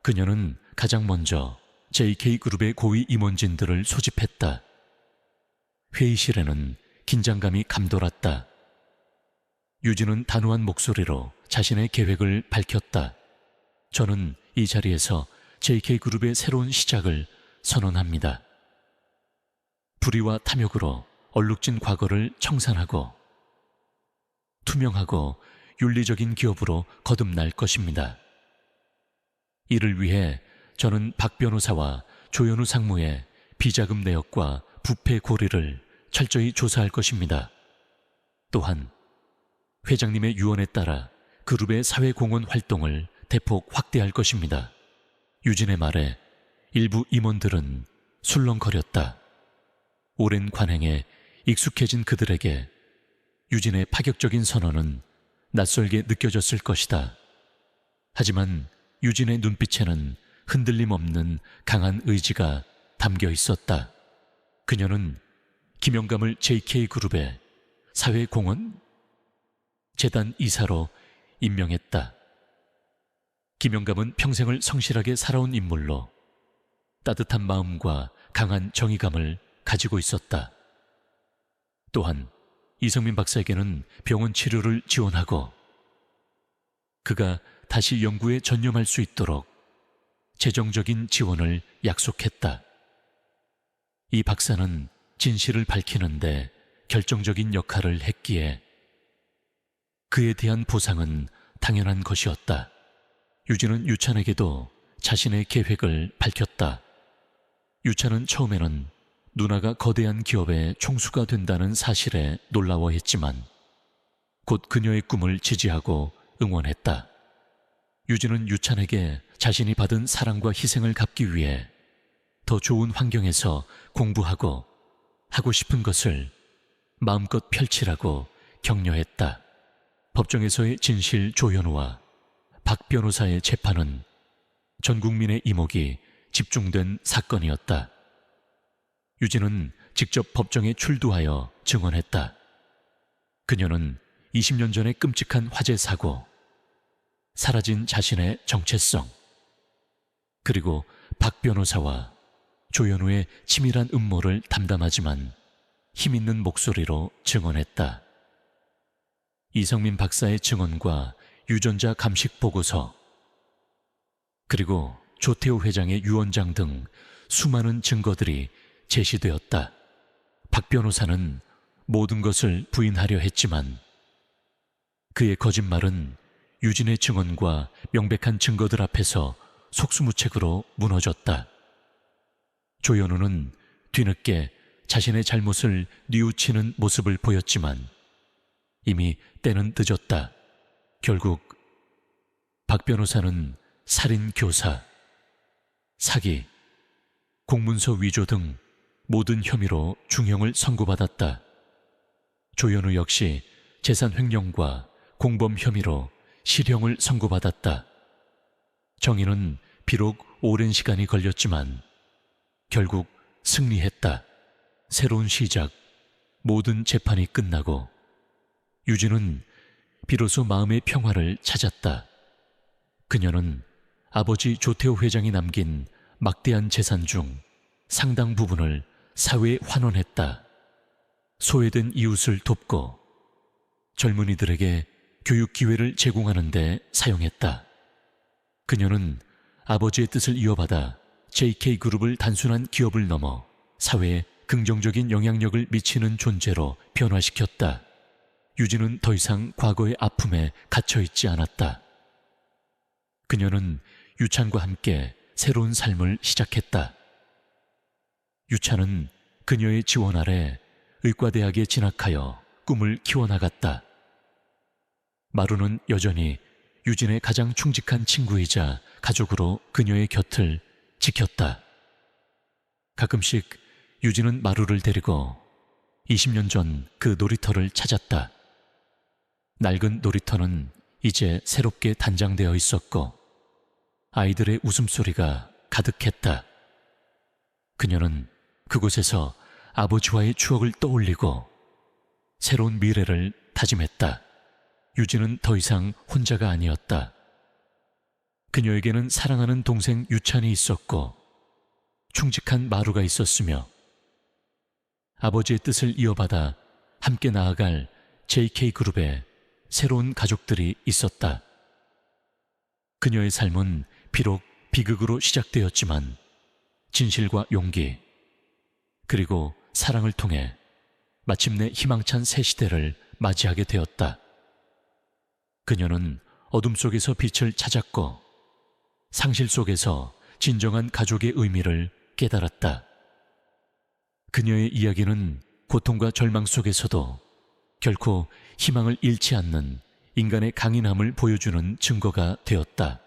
A: 그녀는 가장 먼저 JK그룹의 고위 임원진들을 소집했다. 회의실에는 긴장감이 감돌았다. 유진은 단호한 목소리로 자신의 계획을 밝혔다. 저는 이 자리에서 JK그룹의 새로운 시작을 선언합니다. 불의와 탐욕으로 얼룩진 과거를 청산하고 투명하고 윤리적인 기업으로 거듭날 것입니다. 이를 위해 저는 박 변호사와 조현우 상무의 비자금 내역과 부패 고리를 철저히 조사할 것입니다. 또한 회장님의 유언에 따라 그룹의 사회공헌 활동을 대폭 확대할 것입니다. 유진의 말에 일부 임원들은 술렁거렸다. 오랜 관행에 익숙해진 그들에게 유진의 파격적인 선언은 낯설게 느껴졌을 것이다. 하지만 유진의 눈빛에는 흔들림 없는 강한 의지가 담겨 있었다. 그녀는 김영감을 JK그룹의 사회공헌 재단 이사로 임명했다. 김영감은 평생을 성실하게 살아온 인물로 따뜻한 마음과 강한 정의감을 가지고 있었다. 또한 이성민 박사에게는 병원 치료를 지원하고 그가 다시 연구에 전념할 수 있도록 재정적인 지원을 약속했다. 이 박사는 진실을 밝히는데 결정적인 역할을 했기에 그에 대한 보상은 당연한 것이었다. 유진은 유찬에게도 자신의 계획을 밝혔다. 유찬은 처음에는 누나가 거대한 기업의 총수가 된다는 사실에 놀라워했지만 곧 그녀의 꿈을 지지하고 응원했다. 유진은 유찬에게 자신이 받은 사랑과 희생을 갚기 위해 더 좋은 환경에서 공부하고 하고 싶은 것을 마음껏 펼치라고 격려했다. 법정에서의 진실 조현우와 박 변호사의 재판은 전 국민의 이목이 집중된 사건이었다. 유진은 직접 법정에 출두하여 증언했다. 그녀는 20년 전의 끔찍한 화재 사고, 사라진 자신의 정체성, 그리고 박 변호사와 조현우의 치밀한 음모를 담담하지만 힘있는 목소리로 증언했다. 이성민 박사의 증언과 유전자 감식 보고서, 그리고 조태호 회장의 유언장 등 수많은 증거들이 제시되었다. 박 변호사는 모든 것을 부인하려 했지만 그의 거짓말은 유진의 증언과 명백한 증거들 앞에서 속수무책으로 무너졌다. 조현우는 뒤늦게 자신의 잘못을 뉘우치는 모습을 보였지만 이미 때는 늦었다. 결국 박 변호사는 살인 교사, 사기, 공문서 위조 등 모든 혐의로 중형을 선고받았다. 조현우 역시 재산 횡령과 공범 혐의로 실형을 선고받았다. 정의는 비록 오랜 시간이 걸렸지만 결국 승리했다. 새로운 시작, 모든 재판이 끝나고 유진은 비로소 마음의 평화를 찾았다. 그녀는 아버지 조태호 회장이 남긴 막대한 재산 중 상당 부분을 사회에 환원했다. 소외된 이웃을 돕고 젊은이들에게 교육 기회를 제공하는 데 사용했다. 그녀는 아버지의 뜻을 이어받아 JK그룹을 단순한 기업을 넘어 사회에 긍정적인 영향력을 미치는 존재로 변화시켰다. 유진은 더 이상 과거의 아픔에 갇혀있지 않았다. 그녀는 유찬과 함께 새로운 삶을 시작했다. 유찬은 그녀의 지원 아래 의과대학에 진학하여 꿈을 키워나갔다. 마루는 여전히 유진의 가장 충직한 친구이자 가족으로 그녀의 곁을 지켰다. 가끔씩 유진은 마루를 데리고 20년 전 그 놀이터를 찾았다. 낡은 놀이터는 이제 새롭게 단장되어 있었고 아이들의 웃음소리가 가득했다. 그녀는 그곳에서 아버지와의 추억을 떠올리고 새로운 미래를 다짐했다. 유진은 더 이상 혼자가 아니었다. 그녀에게는 사랑하는 동생 유찬이 있었고 충직한 마루가 있었으며 아버지의 뜻을 이어받아 함께 나아갈 JK그룹의 새로운 가족들이 있었다. 그녀의 삶은 비록 비극으로 시작되었지만 진실과 용기 그리고 사랑을 통해 마침내 희망찬 새 시대를 맞이하게 되었다. 그녀는 어둠 속에서 빛을 찾았고 상실 속에서 진정한 가족의 의미를 깨달았다. 그녀의 이야기는 고통과 절망 속에서도 결코 희망을 잃지 않는 인간의 강인함을 보여주는 증거가 되었다.